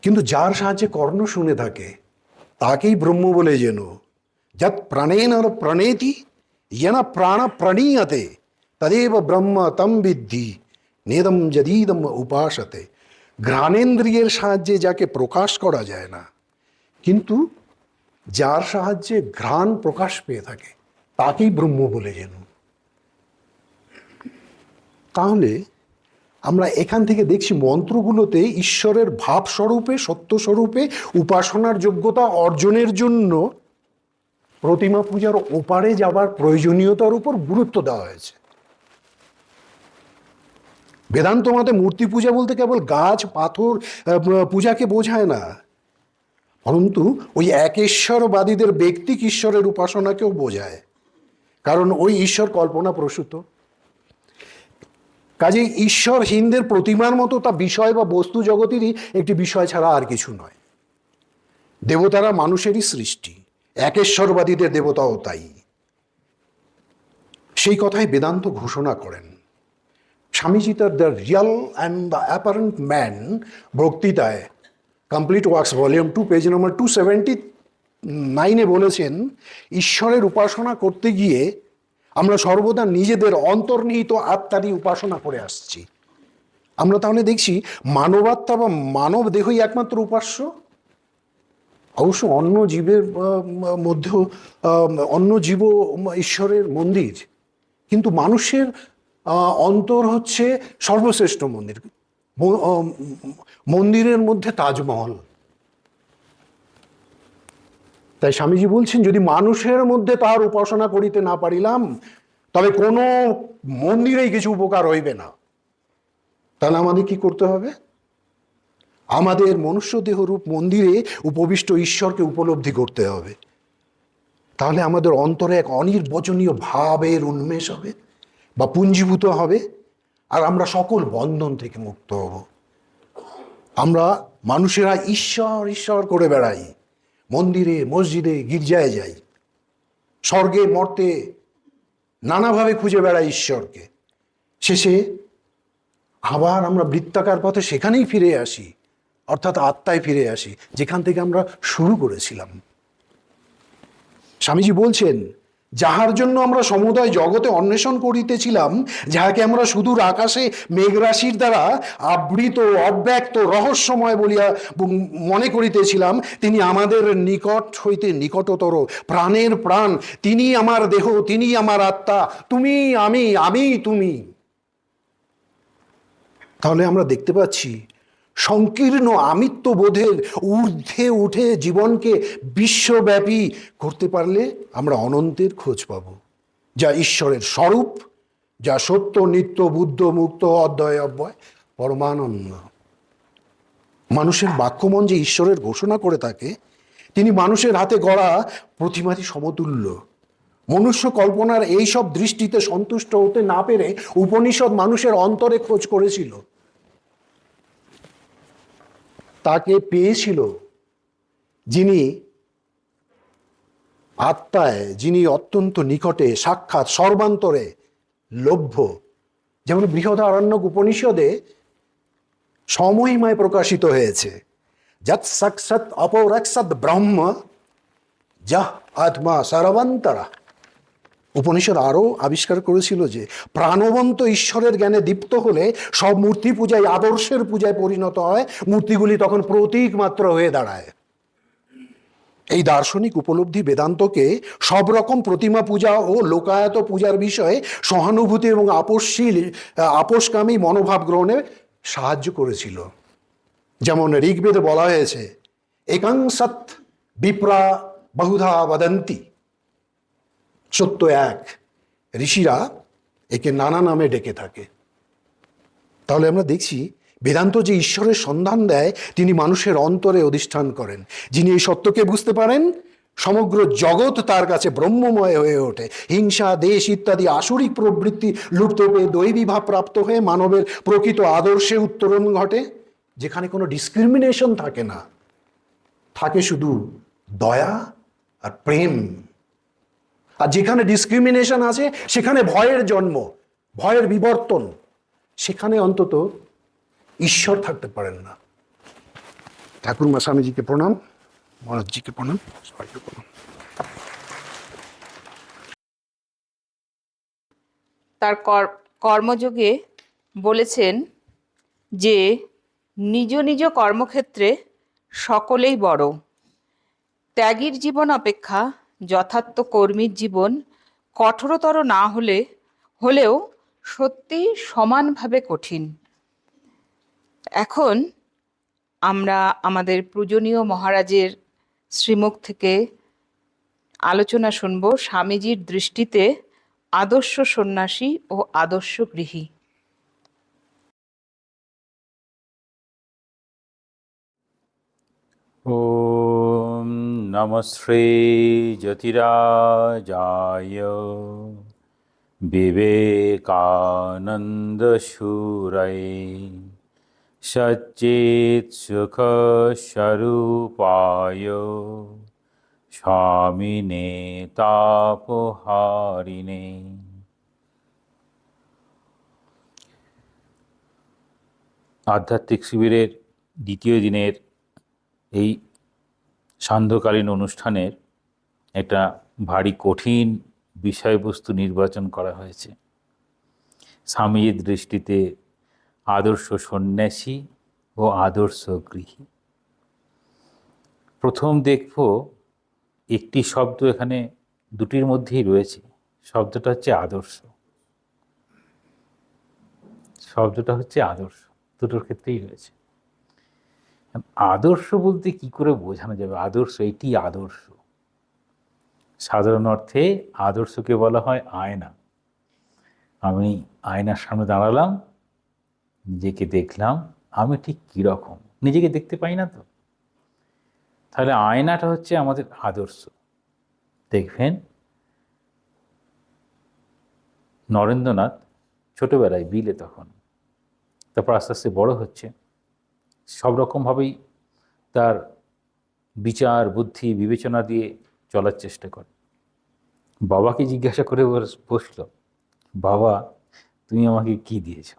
কিন্তু যার সাহায্যে কর্ণ শুনে থাকে, তাকেই ব্রহ্ম বলে যেন। যৎ প্রাণেন প্রণেতি येन প্রাণ প্রণীয়তে তদেব ব্রহ্ম তং বিদ্ধি নেদম যদিদম উপাসতে। ঘ্রাণেন্দ্রিয়ের সাহায্যে যাকে প্রকাশ করা যায় না, কিন্তু যার সাহায্যে ঘ্রাণ প্রকাশ পেয়ে থাকে, তাকেই ব্রহ্ম বলে যেন। তাহলে আমরা এখান থেকে দেখছি মন্ত্রগুলোতে ঈশ্বরের ভাবস্বরূপে, সত্যস্বরূপে উপাসনার যোগ্যতা অর্জনের জন্য প্রতিমা পূজার ওপারে যাবার প্রয়োজনীয়তার উপর গুরুত্ব দেওয়া হয়েছে। বেদান্ত মতে মূর্তি পূজা বলতে কেবল গাছ পাথর পূজাকে বোঝায় না, পরন্তু ওই একেশ্বরবাদীদের ব্যক্তিক ঈশ্বরের উপাসনাকেও বোঝায়, কারণ ওই ঈশ্বর কল্পনা প্রসূত। কাজেই ঈশ্বরহীনদের প্রতিমার মতো তা বিষয় বা বস্তু জগতেরই একটি বিষয় ছাড়া আর কিছু নয়। দেবতারা মানুষেরই সৃষ্টি, একেশ্বরবাদীদের দেবতাও তাই। সেই কথাই বেদান্ত ঘোষণা করেন। স্বামীজি তার the real and the apparent man বক্তৃতায় complete works volume 2 page number 279 বলেছেন, ঈশ্বরের উপাসনা করতে গিয়ে আমরা সর্বদা নিজেদের অন্তর্নিহিত আত্মারই উপাসনা করে আসছি। আমরা তাহলে দেখছি মানবাত্মা বা মানব দেহই একমাত্র উপাস্য। অবশ্য অন্য জীবের মধ্যেও অন্য জীব ঈশ্বরের মন্দির, কিন্তু মানুষের অন্তর হচ্ছে সর্বশ্রেষ্ঠ মন্দির। মন্দিরের মধ্যে তাজমহল। তাই স্বামীজি বলছেন, যদি মানুষের মধ্যে তার উপাসনা করিতে না পারিলাম, তবে কোনো মন্দিরেই কিছু উপকার হইবে না। তাহলে আমাদের কি করতে হবে? আমাদের মনুষ্য দেহরূপ মন্দিরে উপবিষ্ট ঈশ্বরকে উপলব্ধি করতে হবে। তাহলে আমাদের অন্তরে এক অনির্বচনীয় ভাবের উন্মেষ হবে বা পুঞ্জীভূত হবে, আর আমরা সকল বন্ধন থেকে মুক্ত হব। আমরা মানুষেরা ঈশ্বর ঈশ্বর করে বেড়াই, মন্দিরে মসজিদে গির্জায় যাই, স্বর্গে মর্তে নানাভাবে খুঁজে বেড়াই ঈশ্বরকে। শেষে আবার আমরা বৃত্তাকার পথে সেখানেই ফিরে আসি, অর্থাৎ আত্মায় ফিরে আসি, যেখান থেকে আমরা শুরু করেছিলাম। স্বামীজি বলছেন, যাহার জন্য আমরা সমুদয় জগতে অন্বেষণ করিতেছিলাম, যাহাকে আমরা সুদূর আকাশে মেঘরাশির দ্বারা আবৃত অব্যক্ত রহস্যময় বলিয়া মনে করিতেছিলাম, তিনি আমাদের নিকট হইতে নিকটতর, প্রাণের প্রাণ। তিনি আমার দেহ, তিনি আমার আত্মা, তুমি আমি, আমি তুমি। তাহলে আমরা দেখতে পাচ্ছি সংকীর্ণ আমিত্ববোধের ঊর্ধ্বে উঠে জীবনকে বিশ্বব্যাপী করতে পারলে আমরা অনন্তের খোঁজ পাব, যা ঈশ্বরের স্বরূপ, যা সত্য, নিত্য, বুদ্ধ, মুক্ত, অদ্বয়, অব্যয়, পরমানন্দ। মানুষের বাক্যমন যে ঈশ্বরের ঘোষণা করে থাকে, তিনি মানুষের হাতে গড়া প্রতিমাটি সমতুল্য। মনুষ্য কল্পনার এইসব দৃষ্টিতে সন্তুষ্ট হতে না পেরে উপনিষদ মানুষের অন্তরে খোঁজ করেছিল, তাকে পেয়েছিল, যিনি আত্মায়, যিনি অত্যন্ত নিকটে, সাক্ষাৎ, সর্বান্তরে লভ্য। যেমন বৃহদারণ্যক উপনিষদে সমহিমায় প্রকাশিত হয়েছে, যৎ সাক্ষাৎ অপরাক্ষাৎ ব্রহ্ম যাহ আত্মা সর্বান্তরা। উপনিষদ আরও আবিষ্কার করেছিল যে প্রাণবন্ত ঈশ্বরের জ্ঞানে দীপ্ত হলে সব মূর্তি পূজায় আদর্শের পূজায় পরিণত হয়, মূর্তিগুলি তখন প্রতীক মাত্র হয়ে দাঁড়ায়। এই দার্শনিক উপলব্ধি বেদান্তকে সব রকম প্রতিমা পূজা ও লোকায়ত পূজার বিষয়ে সহানুভূতি এবং আপোষকামী মনোভাব গ্রহণে সাহায্য করেছিল। যেমন ঋগ্বেদে বলা হয়েছে, একাংসৎ বিপ্রা বহুধা বদন্তি, সত্য এক। ঋষিরা একে নানা নামে ডেকে থাকে। তাহলে আমরা দেখছি বেদান্ত যে ঈশ্বরের সন্ধান দেয়, তিনি মানুষের অন্তরে অধিষ্ঠান করেন। যিনি এই সত্যকে বুঝতে পারেন, সমগ্র জগৎ তার কাছে ব্রহ্মময় হয়ে ওঠে। হিংসা, দেশ ইত্যাদি আসরিক প্রবৃত্তি লুপ্ত পেয়ে দৈবী ভাব প্রাপ্ত হয়ে মানবের প্রকৃত আদর্শে উত্তরণ ঘটে, যেখানে কোনো ডিসক্রিমিনেশন থাকে না, থাকে শুধু দয়া আর প্রেম। আর যেখানে ডিসক্রিমিনেশন আছে, সেখানে ভয়ের জন্ম, ভয়ের বিবর্তন, সেখানে অন্তত ঈশ্বর থাকতে পারেন না। ঠাকুরমা স্বামীজিকে প্রণাম, মহারাজজিকে প্রণাম, সবাইকে প্রণাম। তার কর্মযোগে বলেছেন যে নিজ নিজ কর্মক্ষেত্রে সকলেই বড়। ত্যাগীর জীবন অপেক্ষা যথার্থ কর্মীর জীবন কঠোরতর না হলেও সত্যি সমানভাবে কঠিন। এখন আমরা আমাদের পূজনীয় মহারাজের শ্রীমুখ থেকে আলোচনা শুনব স্বামীজির দৃষ্টিতে আদর্শ সন্ন্যাসী ও আদর্শ গৃহী। ॐ नमः श्रीज्योतिराजाय विवेकानन्दशूरये सच्चित्सुखस्वरूपाय स्वामिने तापहारिणे। আধ্যাত্মিক শিবিরের দ্বিতীয় দিনের এই সান্ধ্যকালীন অনুষ্ঠানের একটা ভারী কঠিন বিষয়বস্তু নির্বাচন করা হয়েছে। স্বামীজির দৃষ্টিতে আদর্শ সন্ন্যাসী ও আদর্শ গৃহী। প্রথম দেখব একটি শব্দ এখানে দুটির মধ্যেই রয়েছে, শব্দটা হচ্ছে আদর্শ। শব্দটা হচ্ছে আদর্শ, দুটোর ক্ষেত্রেই রয়েছে। আদর্শ বলতে কি করে বোঝানো যাবে? আদর্শ, এটি আদর্শ। সাধারণ অর্থে আদর্শকে বলা হয় আয়না। আমি আয়নার সামনে দাঁড়ালাম, নিজেকে দেখলাম, আমি ঠিক কীরকম নিজেকে দেখতে পাই না তো, তাহলে আয়নাটা হচ্ছে আমাদের আদর্শ। দেখবেন নরেন্দ্রনাথ ছোটবেলায় বিলে, তখন তারপর আস্তে আস্তে বড় হচ্ছে, সব রকমভাবেই তার বিচার বুদ্ধি বিবেচনা দিয়ে চলার চেষ্টা করে। বাবাকে জিজ্ঞাসা করে বসল, বাবা তুমি আমাকে কি দিয়েছ?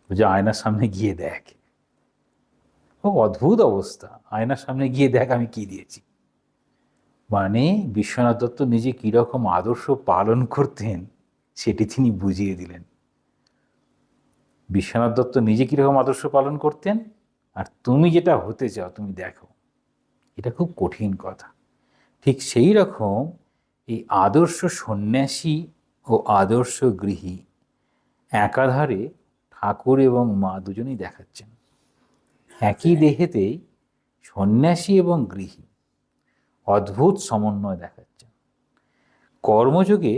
যে আয়নার সামনে গিয়ে দেখ। ও অদ্ভুত অবস্থা, আয়নার সামনে গিয়ে দেখ আমি কি দিয়েছি। মানে বিশ্বনাথ দত্ত নিজে কীরকম আদর্শ পালন করতেন সেটি তিনি বুঝিয়ে দিলেন। বিশ্বনাথ দত্ত নিজে কীরকম আদর্শ পালন করতেন, আর তুমি যেটা হতে চাও তুমি দেখো, এটা খুব কঠিন কথা। ঠিক সেই রকম এই আদর্শ সন্ন্যাসী ও আদর্শ গৃহী একাধারে ঠাকুর এবং মা দুজনেই দেখাচ্ছেন। একই দেহেতেই সন্ন্যাসী এবং গৃহী অদ্ভুত সমন্বয় দেখাচ্ছেন। কর্মযোগে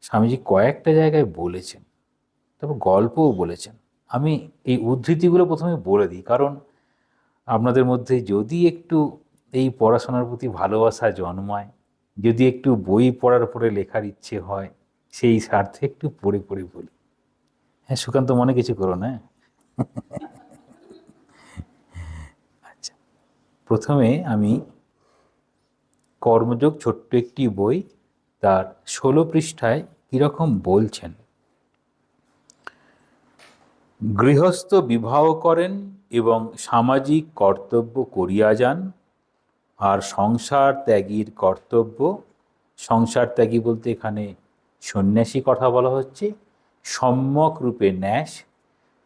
স্বামীজি কয়েকটা জায়গায় বলেছেন, তারপর গল্পও বলেছেন। আমি এই উদ্ধৃতিগুলো প্রথমে বলে দিই, কারণ আপনাদের মধ্যে যদি একটু এই পড়াশোনার প্রতি ভালোবাসা জন্মায়, যদি একটু বই পড়ার পরে লেখার ইচ্ছে হয়, সেই স্বার্থে একটু পড়ে পড়ে বলি। হ্যাঁ সুকান্ত, মনে কিছু করো না। আচ্ছা, প্রথমে আমি কর্মযোগ ছোট্ট একটি বই, তার 16 পৃষ্ঠায় কীরকম বলছেন। গৃহস্থ বিবাহ করেন এবং সামাজিক কর্তব্য করিয়া যান, আর সংসার ত্যাগীর কর্তব্য, সংসার ত্যাগী বলতে এখানে সন্ন্যাসী কথা বলা হচ্ছে, সম্যক রূপে ন্যাস,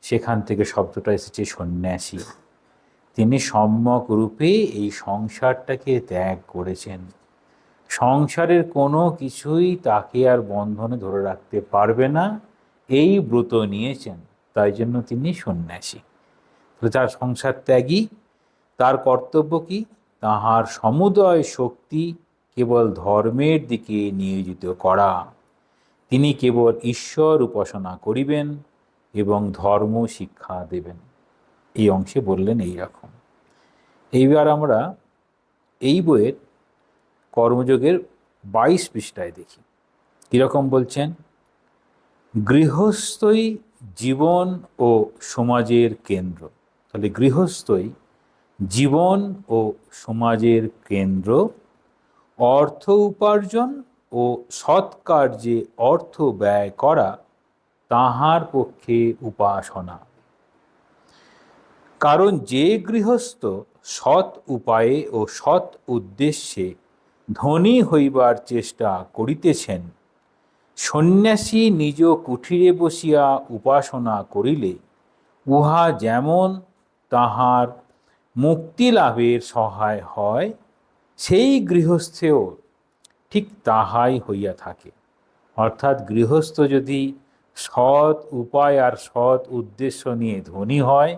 সেখান থেকে শব্দটা এসেছে সন্ন্যাসী। তিনি সম্যক রূপে এই সংসারটাকে ত্যাগ করেছেন। সংসারের কোনো কিছুই তাকে আর বন্ধনে ধরে রাখতে পারবে না, এই ব্রত নিয়েছেন, তাই জন্য তিনি সন্ন্যাসী। যার সংসার ত্যাগী, তার কর্তব্য কি? তাহার সমুদয় শক্তি কেবল ধর্মের দিকে নিয়োজিত করা। তিনি কেবল ঈশ্বর উপাসনা করিবেন এবং ধর্ম শিক্ষা দেবেন। এই অংশে বললেন এই রকম। এইবার আমরা এই বইয়ের কর্মযোগের 22 পৃষ্ঠায় দেখি কীরকম বলছেন। গৃহস্থই জীবন ও সমাজের কেন্দ্র। তাহলে গৃহস্থই জীবন ও সমাজের কেন্দ্র। অর্থ উপার্জন ও সৎকার্যে অর্থ ব্যয় করা তাহার পক্ষে উপাসনা। কারণ যে গৃহস্থ সৎ উপায়ে ও সৎ উদ্দেশ্যে ধনী হইবার চেষ্টা করিতেছেন, সন্ন্যাসী নিজ কুঠিরে বসিয়া উপাসনা করিলে উহা যেমন তাহার মুক্তি লাভের সহায় হয়, সেই গৃহস্থেও ঠিক তাহাই হইয়া থাকে। অর্থাৎ গৃহস্থ যদি সৎ উপায় আর সৎ উদ্দেশ্য নিয়ে ধনী হয়,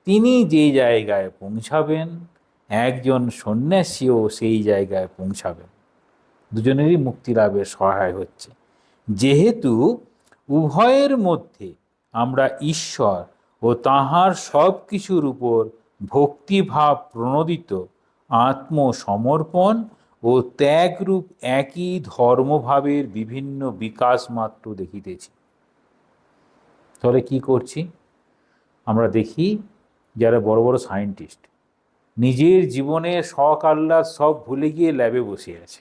তিনি যে জায়গায় পৌঁছাবেন, একজন সন্ন্যাসীও সেই জায়গায় পৌঁছাবেন। দুজনেরই মুক্তি লাভের সহায় হচ্ছে। যেহেতু উভয়ের মধ্যে আমরা ঈশ্বর ও তাঁহার সব কিছুর উপর ভক্তিভাব প্রণোদিত আত্মসমর্পণ ও ত্যাগরূপ একই ধর্মভাবের বিভিন্ন বিকাশ মাত্র দেখিতেছি। তাহলে কি করছি? আমরা দেখি যারা বড় বড় সায়েন্টিস্ট নিজের জীবনে শখ আহ্লাদ সব ভুলে গিয়ে ল্যাবে বসে আছে।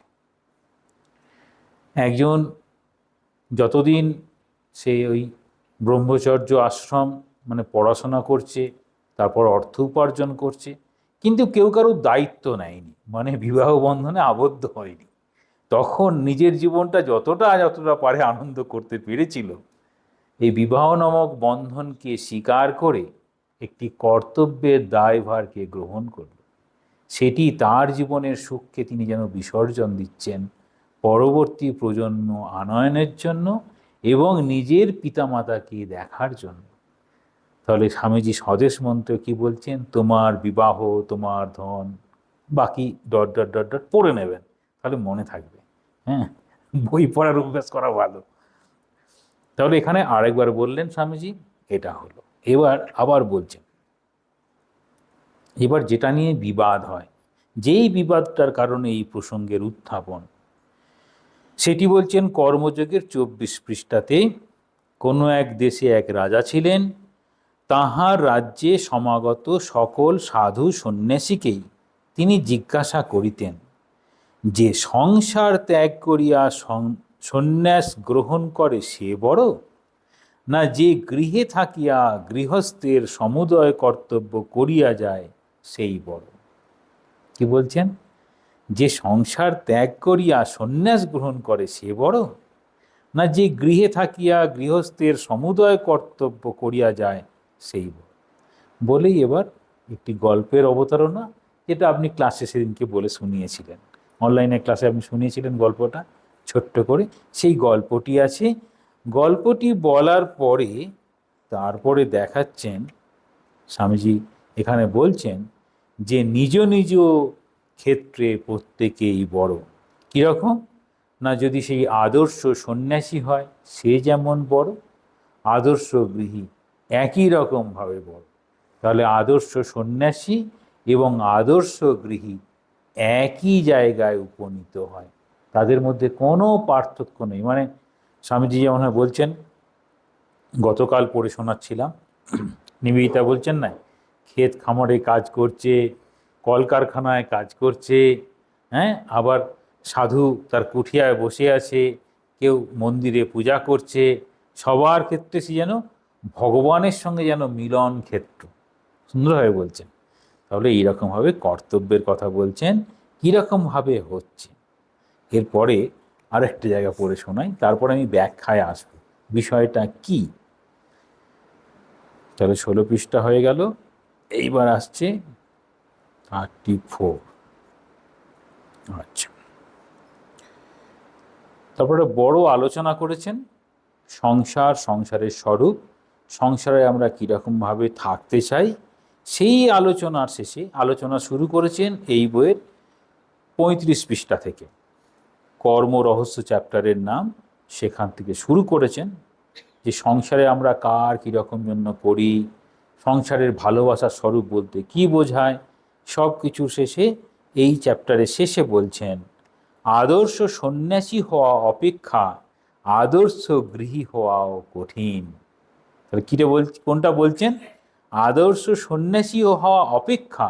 একজন যতদিন সে ওই ব্রহ্মচর্য আশ্রম মানে পড়াশোনা করছে, তারপর অর্থ উপার্জন করছে, কিন্তু কেউ কারোর দায়িত্ব নেয়নি, মানে বিবাহ বন্ধনে আবদ্ধ হয়নি। তখন নিজের জীবনটা যতটা পারে আনন্দ করতে পেরেছিল, এই বিবাহ নামক বন্ধনকে স্বীকার করে একটি কর্তব্যের দায়ভারকে গ্রহণ করল। সেটি তার জীবনের সুখকে তিনি যেন বিসর্জন দিচ্ছেন পরবর্তী প্রজন্ম আনয়নের জন্য এবং নিজের পিতামাতাকে দেখার জন্য। তাহলে স্বামীজি স্বদেশ মন্ত্রে কি বলছেন? তোমার বিবাহ, তোমার ধন, বাকি ... পড়ে নেবেন, তাহলে মনে থাকবে। হ্যাঁ, বই পড়ার অভ্যাস করা ভালো। তাহলে এখানে আরেকবার বললেন স্বামীজি, এটা হলো। এবার আবার বলছেন, এবার যেটা নিয়ে বিবাদ হয়, যেই বিবাদটার কারণে এই প্রসঙ্গের উত্থাপন, সেটি বলছেন কর্মযোগের 24 পৃষ্ঠাতে। কোনো এক দেশে এক রাজা ছিলেন, তাহার রাজ্যে সমাগত সকল সাধু সন্ন্যাসীকেই তিনি জিজ্ঞাসা করিতেন যে সংসার ত্যাগ করিয়া সন্ন্যাস গ্রহণ করে সে বড়, না যে গৃহে থাকিয়া গৃহস্থের সমুদয় কর্তব্য করিয়া যায় সেই বড়। কি বলছেন? যে সংসার ত্যাগ করিয়া সন্ন্যাস গ্রহণ করে সে বড়, না যে গৃহে থাকিয়া গৃহস্থের সমুদয় কর্তব্য করিয়া যায় সেই বড়। বলেই এবার একটি গল্পের অবতারণা, যেটা আপনি ক্লাসে সেদিনকে বলে শুনিয়েছিলেন, অনলাইনে ক্লাসে আপনি শুনিয়েছিলেন গল্পটা ছোট্ট করে। সেই গল্পটি আছে। গল্পটি বলার পরে তারপরে দেখাচ্ছেন স্বামীজি, এখানে বলছেন যে নিজ নিজ ক্ষেত্রে প্রত্যেকেই বড়। কীরকম? না যদি সেই আদর্শ সন্ন্যাসী হয় সে যেমন বড়, আদর্শ গৃহী একই রকমভাবে বড়। তাহলে আদর্শ সন্ন্যাসী এবং আদর্শ গৃহী একই জায়গায় উপনীত হয়, তাদের মধ্যে কোনো পার্থক্য নেই। মানে স্বামীজি যেমন বলছেন, গতকাল পড়ে শোনাচ্ছিলাম, নিবেদিতা বলছেন না, ক্ষেত খামারে কাজ করছে, কলকারখানায় কাজ করছে, হ্যাঁ, আবার সাধু তার কুঠিয়ায় বসে আছে, কেউ মন্দিরে পূজা করছে, সবার ক্ষেত্রে সে যেন ভগবানের সঙ্গে যেন মিলন ক্ষেত্র। সুন্দরভাবে বলছেন। তাহলে এইরকমভাবে কর্তব্যের কথা বলছেন, কীরকমভাবে হচ্ছে। এরপরে আরেকটা জায়গা পড়ে শোনাই, তারপরে আমি ব্যাখ্যায় আসবো বিষয়টা কি। তাহলে 16 পৃষ্ঠা হয়ে গেল। এইবার আসছে 34। আচ্ছা, তারপরে বড় আলোচনা করেছেন সংসার, সংসারের স্বরূপ, সংসারে আমরা কীরকমভাবে থাকতে চাই, সেই আলোচনার শেষে আলোচনা শুরু করেছেন এই বইয়ের 35 পৃষ্ঠা থেকে। কর্ম রহস্য চ্যাপ্টারের নাম, সেখান থেকে শুরু করেছেন যে সংসারে আমরা কার কীরকম জন্য করি, সংসারের ভালোবাসার স্বরূপ বলতে কি বোঝায়, সব কিছুর শেষে এই চ্যাপ্টারের শেষে বলছেন আদর্শ সন্ন্যাসী হওয়া অপেক্ষা আদর্শ গৃহী হওয়াও কঠিন। তাহলে কীটা কোনটা বলছেন? আদর্শ সন্ন্যাসী হওয়া অপেক্ষা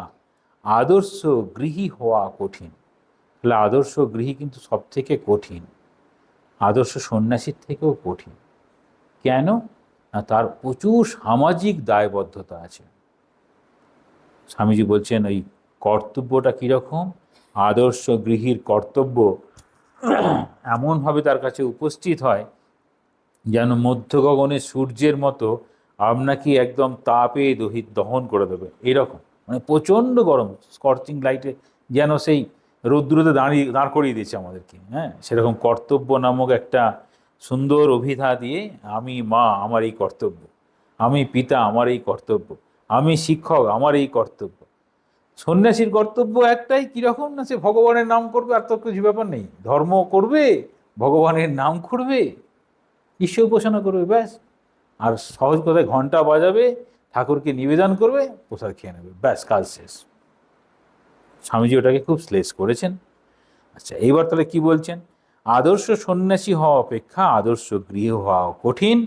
আদর্শ গৃহী হওয়া কঠিন। তাহলে আদর্শ গৃহী কিন্তু সব থেকে কঠিন, আদর্শ সন্ন্যাসীর থেকেও কঠিন। কেন? না, তার প্রচুর সামাজিক দায়বদ্ধতা আছে। স্বামীজি বলছেন ওই কর্তব্যটা কীরকম, আদর্শ গৃহীর কর্তব্য এমনভাবে তার কাছে উপস্থিত হয় যেন মধ্য গগনের সূর্যের মতো আপনাকে একদম তাপে দহন করে দেবে, এরকম। মানে প্রচণ্ড গরম, স্কর্চিং লাইটে যেন সেই রৌদ্রতে দাঁড় করিয়ে দিয়েছে আমাদেরকে। হ্যাঁ, সেরকম কর্তব্য নামক একটা সুন্দর অভিধা দিয়ে আমি মা আমার এই কর্তব্য, আমি পিতা আমার এই কর্তব্য, আমি শিক্ষক আমার এই কর্তব্য। সন্ন্যাসীর কর্তব্য একটাই, কীরকম না, সে ভগবানের নাম করবে, আর তো কিছু ব্যাপার নেই। ধর্ম করবে, ভগবানের নাম করবে, ঈশ্বর উপাসনা করবে, ব্যাস। আর সহজ কথায় ঘন্টা বাজাবে, ঠাকুরকে নিবেদন করবে, প্রসাদ খেয়ে নেবে, ব্যাস, কাজ শেষ। স্বামীজি ওটাকে খুব শ্লেষ করেছেন। আচ্ছা, এইবার তাহলে কি বলছেন? আদর্শ সন্ন্যাসী হওয়া অপেক্ষা আদর্শ গৃহ হওয়া কঠিন।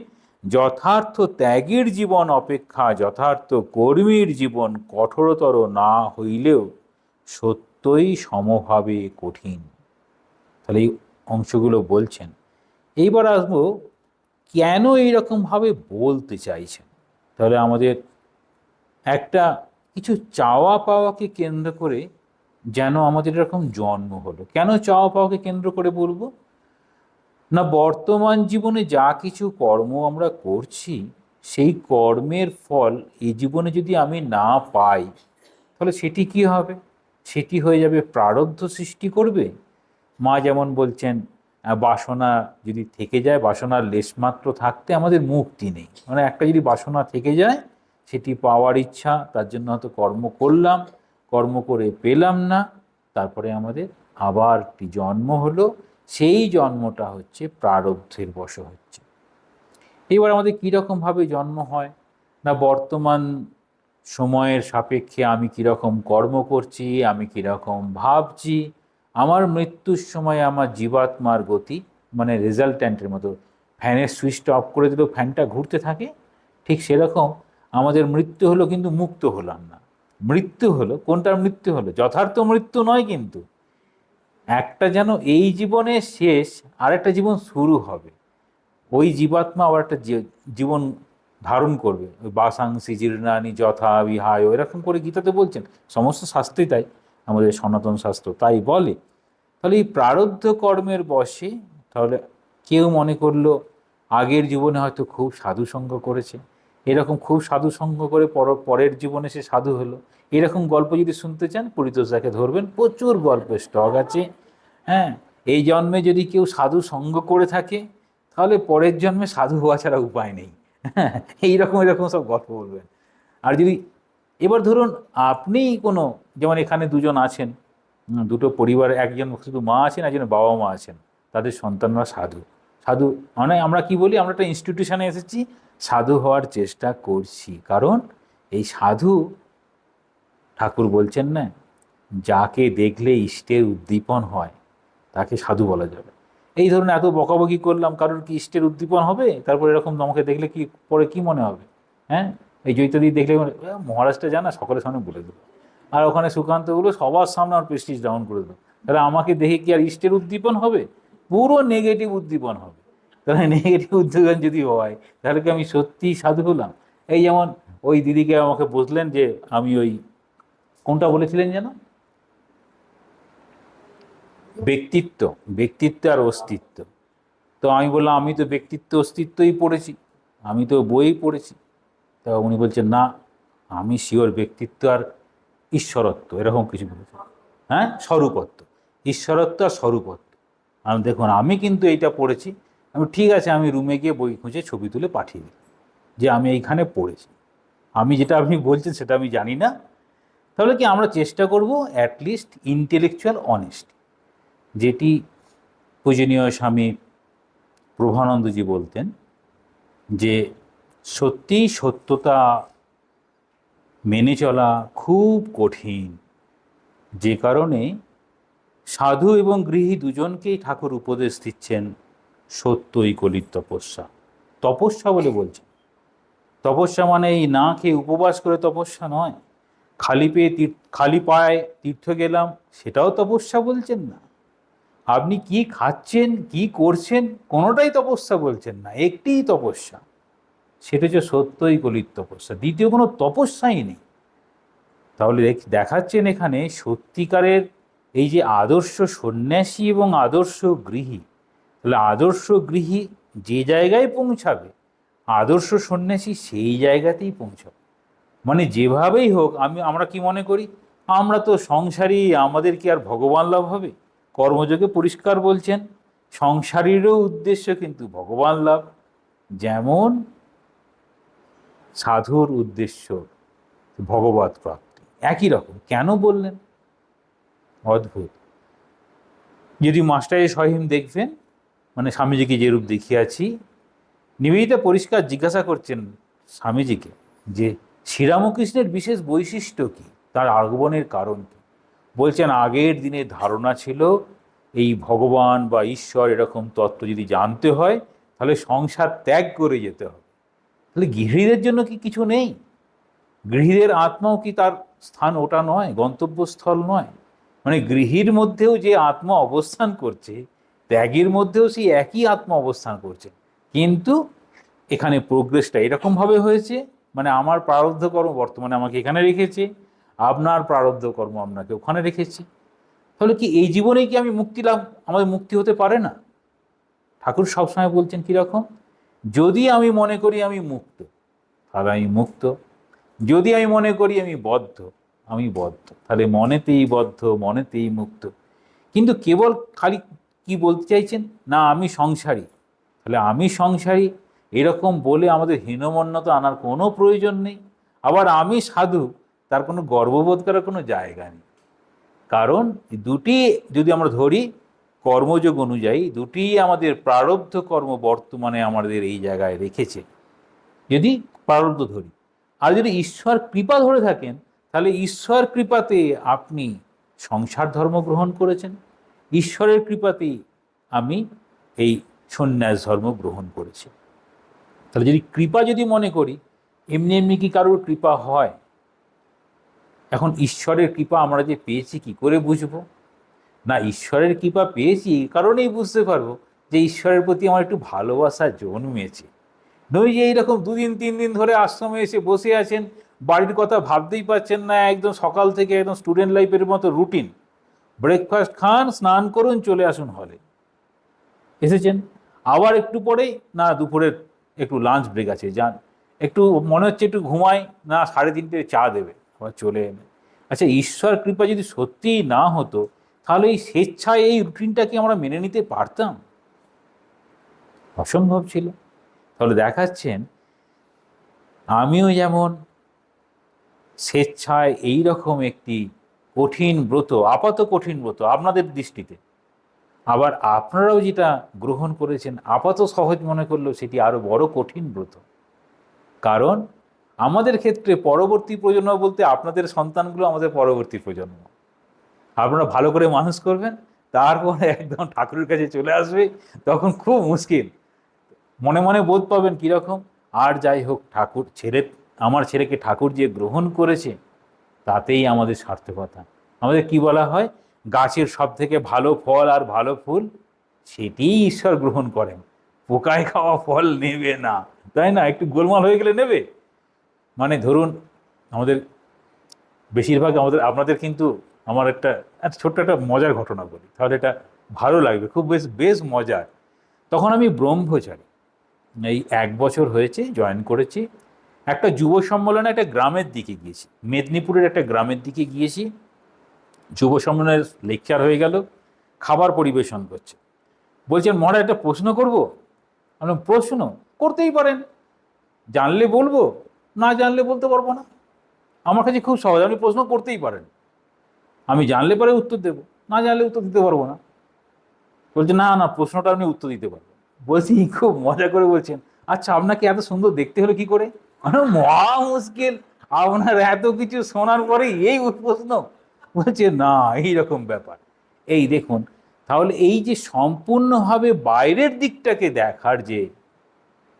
যথার্থ ত্যাগীর জীবন অপেক্ষা যথার্থ কর্মীর জীবন কঠোরতর না হইলেও সত্যই সমভাবে কঠিন। তাহলে এই অংশগুলো বলছেন। এইবার আসবো কেন এইরকমভাবে বলতে চাইছেন। তাহলে আমাদের একটা কিছু চাওয়া পাওয়াকে কেন্দ্র করে যেন আমাদের এরকম জন্ম হলো। কেন চাওয়া পাওয়াকে কেন্দ্র করে বলবো না, বর্তমান জীবনে যা কিছু কর্ম আমরা করছি, সেই কর্মের ফল এই জীবনে যদি আমি না পাই, তাহলে সেটি কি হবে? সেটি হয়ে যাবে প্রারব্ধ সৃষ্টি করবে। মা যেমন বলছেন, বাসনা যদি থেকে যায়, বাসনার লেশমাত্র থাকতে আমাদের মুক্তি নেই। মানে একটা যদি বাসনা থেকে যায়, সেটি পাওয়ার ইচ্ছা, তার জন্য হয়তো কর্ম করলাম, কর্ম করে পেলাম না, তারপরে আমাদের আবার একটি জন্ম হলো, সেই জন্মটা হচ্ছে প্রারব্ধের বশ হচ্ছে। এবার আমাদের কীরকমভাবে জন্ম হয় না, বর্তমান সময়ের সাপেক্ষে আমি কীরকম কর্ম করছি, আমি কীরকম ভাবছি, আমার মৃত্যুর সময় আমার জীবাত্মার গতি, মানে রেজাল্ট্যান্টের মতো ফ্যানের সুইচটা অফ করে দিলেও ফ্যানটা ঘুরতে থাকে, ঠিক সেরকম আমাদের মৃত্যু হলো, কিন্তু মুক্ত হলাম না। মৃত্যু হলো, কোনটার মৃত্যু হলো? যথার্থ মৃত্যু নয়, কিন্তু একটা যেন এই জীবনে শেষ, আরেকটা জীবন শুরু হবে। ওই জীবাত্মা আবার একটা জীবন ধারণ করবে। ওই বাসাংসি জীর্ণানি যথা বিহায়, এরকম করে গীতাতে বলছেন। সমস্ত শাস্ত্রই তাই, আমাদের সনাতন শাস্ত্র তাই বলে। তাহলে এই প্রারব্ধ কর্মের বশে, তাহলে কেউ মনে করলো আগের জীবনে হয়তো খুব সাধুসঙ্গ করেছে, এরকম খুব সাধুসঙ্গ করে পরের জীবনে সে সাধু হলো। এরকম গল্প যদি শুনতে চান, পরিতোষদাকে ধরবেন, প্রচুর গল্পের স্টক আছে। হ্যাঁ, এই জন্মে যদি কেউ সাধু সঙ্গ করে থাকে, তাহলে পরের জন্মে সাধু হওয়া ছাড়া উপায় নেই। এইরকম এরকম সব গল্প বলবেন। আর যদি এবার ধরুন আপনি কোনো, যেমন এখানে দুজন আছেন, দুটো পরিবার, একজন শুধু মা আছেন, একজন বাবা মা আছেন, তাদের সন্তানরা সাধু। সাধু মানে আমরা কি বলি, আমরা একটা ইনস্টিটিউশনে এসেছি, সাধু হওয়ার চেষ্টা করছি। কারণ এই সাধু, ঠাকুর বলছেন না, যাকে দেখলে ইষ্টের উদ্দীপন হয় তাকে সাধু বলা যাবে। এই ধরুন এত বকাবকি করলাম, কারোর কি ইষ্টের উদ্দীপন হবে? তারপর এরকম আমাকে দেখলে কি পরে কি মনে হবে? হ্যাঁ, এই জৈতাদি দেখলে মহারাজটা জানা, সকলের সামনে বলে দেবো। আর ওখানে সুকান্তগুলো সবার সামনে আমার প্রেস্টিজ ডাউন করে দেবো। তাহলে আমাকে দেখে কি আর ইষ্টের উদ্দীপন হবে? পুরো নেগেটিভ উদ্দীপন হবে। তাহলে নেগেটিভ উদ্দীপন যদি হয়, তাহলে কি আমি সত্যিই সাধু হলাম? এই যেমন ওই দিদিকে আমাকে বললেন যে আমি ওই কোনটা বলেছিলেন যেন, ব্যক্তিত্ব আর অস্তিত্ব। তো আমি বললাম আমি তো ব্যক্তিত্ব অস্তিত্বই পড়েছি, আমি তো বই পড়েছি। তা উনি বলছেন না, আমি শিওর ব্যক্তিত্ব আর ঈশ্বরত্ব, এরকম কিছু বলেছেন। হ্যাঁ, স্বরূপত্ব, ঈশ্বরত্ব আর স্বরূপত্ব। আমি দেখুন, আমি কিন্তু এইটা পড়েছি। আমি ঠিক আছে, আমি রুমে গিয়ে বই খুঁজে ছবি তুলে পাঠিয়ে দিই যে আমি এইখানে পড়েছি। আমি যেটা আপনি বলছেন সেটা আমি জানি না। তাহলে কি আমরা চেষ্টা করব অ্যাটলিস্ট ইন্টেলেকচুয়াল অনেস্টি, যেটি পূজনীয় স্বামী প্রভানন্দজি বলতেন, যে সত্যিই সত্যতা মেনে চলা খুব কঠিন। যে কারণে সাধু এবং গৃহী দুজনকেই ঠাকুর উপদেশ দিচ্ছেন সত্যই কলির তপস্যা। তপস্যা বলে বলছেন। তপস্যা মানে এই না খেয়ে উপবাস করে তপস্যা নয়, খালি পায়ে তীর্থ গেলাম সেটাও তপস্যা বলছেন না। আপনি কি খাচ্ছেন, কি করছেন, কোনোটাই তপস্যা বলছেন না। একটিই তপস্যা, সেটা হচ্ছে সত্যই কলির তপস্যা। দ্বিতীয় কোনো তপস্যাই নেই। তাহলে দেখাচ্ছেন এখানে সত্যিকারের এই যে আদর্শ সন্ন্যাসী এবং আদর্শ গৃহী, তাহলে আদর্শ গৃহী যে জায়গায় পৌঁছাবে, আদর্শ সন্ন্যাসী সেই জায়গাতেই পৌঁছাবে। মানে যেভাবেই হোক, আমরা কি মনে করি, আমরা তো সংসারী, আমাদের কি আর ভগবান লাভ হবে? কর্মযোগে পরিষ্কার বলছেন সংসারেরও উদ্দেশ্য কিন্তু ভগবান লাভ, যেমন সাধুর উদ্দেশ্য ভগবৎ প্রাপ্তি। একই রকম কেন বললেন? অদ্ভুত। যদি মাস্টারের সহিম দেখবেন, মানে স্বামীজিকে যে রূপ দেখিয়াছি, নিবেদিতা পরিষ্কার জিজ্ঞাসা করছেন স্বামীজিকে যে শ্রীরামকৃষ্ণের বিশেষ বৈশিষ্ট্য কি, তার আগমনের কারণ কি। বলছেন আগের দিনের ধারণা ছিল এই ভগবান বা ঈশ্বর এরকম তত্ত্ব যদি জানতে হয় তাহলে সংসার ত্যাগ করে যেতে হবে। তাহলে গৃহীদের জন্য কি কিছু নেই? গৃহীদের আত্মাও কি তার স্থান ওটা নয়, গন্তব্যস্থল নয়? মানে গৃহীর মধ্যেও যে আত্মা অবস্থান করছে, ত্যাগের মধ্যেও সেই একই আত্মা অবস্থান করছে, কিন্তু এখানে প্রোগ্রেসটা এরকমভাবে হয়েছে, মানে আমার প্রারব্ধ কর্ম বর্তমানে আমাকে এখানে রেখেছে, আপনার প্রারব্ধ কর্ম আপনাকে ওখানে রেখেছে। তাহলে কি এই জীবনেই কি আমি মুক্তি লাভ, আমাদের মুক্তি হতে পারে না? ঠাকুর সবসময় বলছেন কীরকম, যদি আমি মনে করি আমি মুক্ত তাহলে আমি মুক্ত, যদি আমি মনে করি আমি বদ্ধ আমি বদ্ধ, তাহলে মনেতেই বদ্ধ মনেতেই মুক্ত। কিন্তু কেবল খালি কি বলতে চাইছেন না আমি সংসারী, তাহলে আমি সংসারী এরকম বলে আমাদের হীনমন্যতা আনার কোনো প্রয়োজন নেই। আবার আমি সাধু, তার কোনো গর্ববোধ করার কোনো জায়গা নেই। কারণ দুটি যদি আমরা ধরি কর্মযোগ অনুযায়ী, দুটি আমাদের প্রারব্ধ কর্ম বর্তমানে আমাদের এই জায়গায় রেখেছে, যদি প্রারব্ধ ধরি। আর যদি ঈশ্বর কৃপা ধরে থাকেন, তাহলে ঈশ্বর কৃপাতে আপনি সংসার ধর্ম গ্রহণ করেছেন, ঈশ্বরের কৃপাতেই আমি এই সন্ন্যাস ধর্ম গ্রহণ করেছি। তাহলে যদি কৃপা যদি মনে করি, এমনি এমনি কি কারোর কৃপা হয়? এখন ঈশ্বরের কৃপা আমরা যে পেয়েছি কি করে বুঝবো? না, ঈশ্বরের কৃপা পেয়েছি এই কারণেই বুঝতে পারবো যে ঈশ্বরের প্রতি আমার একটু ভালোবাসা জন্মেছে। নই যে এইরকম 2 দিন 3 দিন ধরে আশ্রমে এসে বসে আছেন, বাড়ির কথা ভাবতেই পারছেন না, একদম সকাল থেকে একদম স্টুডেন্ট লাইফের মতো রুটিন, ব্রেকফাস্ট খান, স্নান করুন, চলে আসুন হলে, এসেছেন আবার একটু পরেই না দুপুরের একটু লাঞ্চ ব্রেক আছে, যান একটু মনে হচ্ছে একটু ঘুমাই, না 3:30 চা দেবে, আবার চলে এলেন। আচ্ছা, ঈশ্বর কৃপা যদি সত্যিই না হতো তাহলে এই স্বেচ্ছায় এই রুটিনটাকে আমরা মেনে নিতে পারতাম? অসম্ভব ছিল। তাহলে দেখাচ্ছেন আমিও যেমন স্বেচ্ছায় এই রকম একটি কঠিন ব্রত, আপাত কঠিন ব্রত আপনাদের দৃষ্টিতে, আবার আপনারাও যেটা গ্রহণ করেছেন আপাত সহজ মনে করলেও সেটি আরো বড় কঠিন ব্রত। কারণ আমাদের ক্ষেত্রে পরবর্তী প্রজন্ম বলতে আপনাদের সন্তানগুলো আমাদের পরবর্তী প্রজন্ম। আপনারা ভালো করে মানুষ করবেন, তারপরে একদম ঠাকুরের কাছে চলে আসবে, তখন খুব মুশকিল। মনে মনে বোধ পাবেন কীরকম, আর যাই হোক ঠাকুর আমার ছেলেকে ঠাকুর যে গ্রহণ করেছে তাতেই আমাদের সার্থকতা। আমাদের কি বলা হয়, গাছের সব থেকে ভালো ফল আর ভালো ফুল সেটিই ঈশ্বর গ্রহণ করেন, পোকায় খাওয়া ফল নেবে না, তাই না? একটু গোলমাল হয়ে গেলে নেবে। মানে ধরুন আমাদের বেশিরভাগ আপনাদের কিন্তু আমার একটা ছোট্ট একটা মজার ঘটনা বলি, তাহলে এটা ভালো লাগবে, খুব বেশ মজার। তখন আমি ব্রহ্মচারী, এই 1 বছর হয়েছে জয়েন করেছি। একটা যুব সম্মেলনে একটা গ্রামের দিকে গিয়েছি, মেদিনীপুরের একটা গ্রামের দিকে গিয়েছি। যুব সম্মেলনের লেকচার হয়ে গেল, খাবার পরিবেশন করছে। বলছেন মহারাজ একটা প্রশ্ন করব। আমি প্রশ্ন করতেই পারেন, জানলে বলবো, না জানলে বলতে পারবো না, আমার কাছে খুব সহজ, আপনি প্রশ্ন করতেই পারেন, আমি জানলে পরে উত্তর দেবো, না জানলে উত্তর দিতে পারবো না। বলছে না না, প্রশ্নটা আপনি উত্তর দিতে পারবেন। বলছি খুব মজা করে বলছেন, আচ্ছা আপনাকে এত সুন্দর দেখতে হলো কি করে? মহা মুশকিল, আপনার এত কিছু শোনার পরে এই প্রশ্ন? বলছে না, এইরকম ব্যাপার। এই দেখুন, তাহলে এই যে সম্পূর্ণভাবে বাইরের দিকটাকে দেখার যে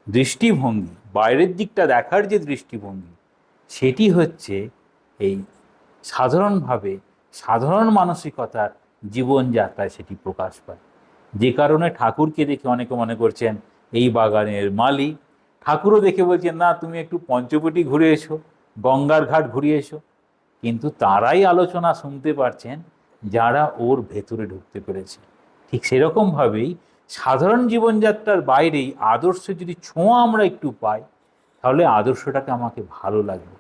দৃষ্টিভঙ্গি, বাইরের দিকটা দেখার যে দৃষ্টিভঙ্গি, সেটি হচ্ছে এই সাধারণভাবে সাধারণ মানসিকতার জীবনযাত্রায় সেটি প্রকাশ পায়। যে কারণে ঠাকুরকে দেখে অনেকে মনে করছেন এই বাগানের মালি, ঠাকুরও দেখে বলছেন না তুমি একটু পঞ্চবটি ঘুরে এসো, গঙ্গার ঘাট ঘুরিয়ে এসো। কিন্তু তারাই আলোচনা শুনতে পারছেন যারা ওর ভেতরে ঢুকতে পেরেছে। ঠিক সেরকমভাবেই সাধারণ জীবনযাত্রার বাইরেই আদর্শ যদি ছোঁয়া আমরা একটু পাই, তাহলে আদর্শটাকে আমাকে ভালো লাগবে।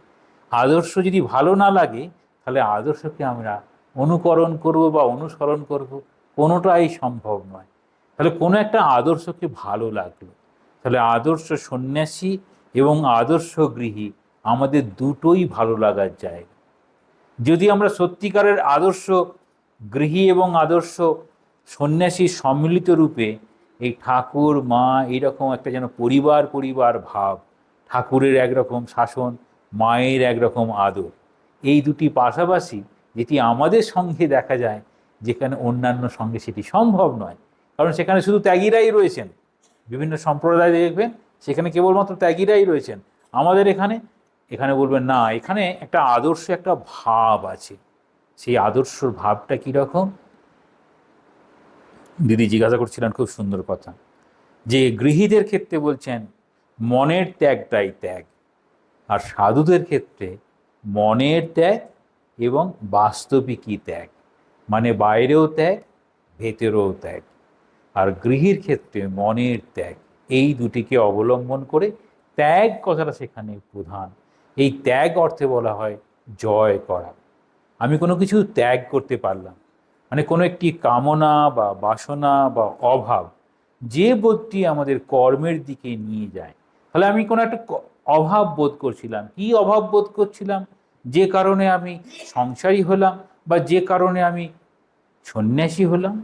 আদর্শ যদি ভালো না লাগে, তাহলে আদর্শকে আমরা অনুকরণ করব বা অনুসরণ করব, কোনোটাই সম্ভব নয়। তাহলে কোনো একটা আদর্শকে ভালো লাগলো, তাহলে আদর্শ সন্ন্যাসী এবং আদর্শ গৃহী আমাদের দুটোই ভালো লাগার জায়গা। যদি আমরা সত্যিকারের আদর্শ গৃহী এবং আদর্শ সন্ন্যাসীর সম্মিলিত রূপে এই ঠাকুর মা এইরকম একটা যেন পরিবার পরিবার ভাব, ঠাকুরের একরকম শাসন, মায়ের একরকম আদর, এই দুটি পাশাপাশি যেটি আমাদের সঙ্গে দেখা যায়, যেখানে অন্যান্য সঙ্গে সেটি সম্ভব নয়, কারণ সেখানে শুধু ত্যাগীরাই রয়েছেন। বিভিন্ন সম্প্রদায় দেখবেন সেখানে কেবলমাত্র ত্যাগীরাই রয়েছেন। আমাদের এখানে এখানে বলবেন না, এখানে একটা আদর্শ, একটা ভাব আছে। সেই আদর্শর ভাবটা কীরকম? দিদি জিজ্ঞাসা করছিলেন, খুব সুন্দর কথা, যে গৃহীদের ক্ষেত্রে বলছেন মনের ত্যাগটাই ত্যাগ, আর সাধুদের ক্ষেত্রে মনের ত্যাগ এবং বাস্তবিকই ত্যাগ, মানে বাইরেও ত্যাগ, ভেতরেও ত্যাগ। আর গৃহীর ক্ষেত্রে মনের ত্যাগ, এই দুটিকে অবলম্বন করে ত্যাগ কথাটা সেখানে প্রধান। এই ত্যাগ অর্থে বলা হয় জয় করা। আমি কোনো কিছু ত্যাগ করতে পারলাম, মানে কোনো একটি কামনা বা বাসনা বা অভাব, যে বোধটি আমাদের কর্মের দিকে নিয়ে যায়। তাহলে আমি কোনো একটা অভাব বোধ করছিলাম, কি অভাব বোধ করছিলাম? যে কারণে আমি সংসারী হলাম বা যে কারণে আমি সন্ন্যাসী হলাম।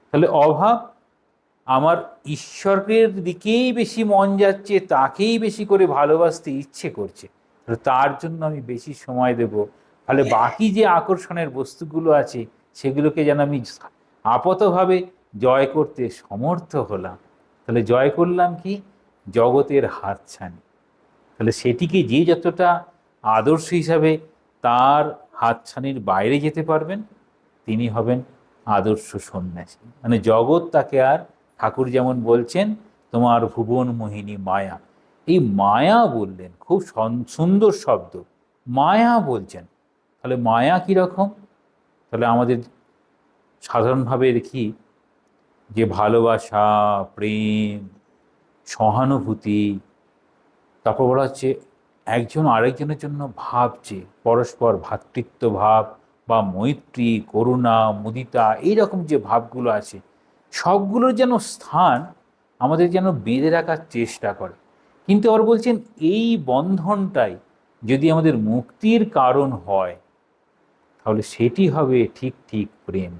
তাহলে অভাব, আমার ঈশ্বরের দিকেই বেশি মন যাচ্ছে, তাকেই বেশি করে ভালোবাসতে ইচ্ছে করছে, তাহলে তার জন্য আমি বেশি সময় দেব। তাহলে বাকি যে আকর্ষণের বস্তুগুলো আছে সেগুলোকে যেন আমি আপাতভাবে জয় করতে সমর্থ হলাম। তাহলে জয় করলাম কি? জগতের হাতছানি। তাহলে সেটিকে যে যতটা আদর্শ হিসাবে তার হাতছানির বাইরে যেতে পারবেন, তিনি হবেন আদর্শ সন্ন্যাসী। মানে জগৎ তাকে আর, ঠাকুর যেমন বলছেন তোমার ভুবন মোহিনী মায়া, এই মায়া বললেন, খুব সুন্দর শব্দ, মায়া বলছেন। তাহলে মায়া কীরকম? তাহলে আমাদের সাধারণভাবে দেখি যে ভালোবাসা, প্রেম, সহানুভূতি, তারপর বলা হচ্ছে একজন আরেকজনের জন্য ভাবছে, পরস্পর ভ্রাতৃত্ব ভাব বা মৈত্রী, করুণা, মুদিতা, এইরকম যে ভাবগুলো আছে সবগুলোর যেন স্থান আমাদের যেন বেঁধে রাখার চেষ্টা করে। কিন্তু আবার বলছেন এই বন্ধনটাই যদি আমাদের মুক্তির কারণ হয়, তাহলে সেটি হবে ঠিক ঠিক প্রেম।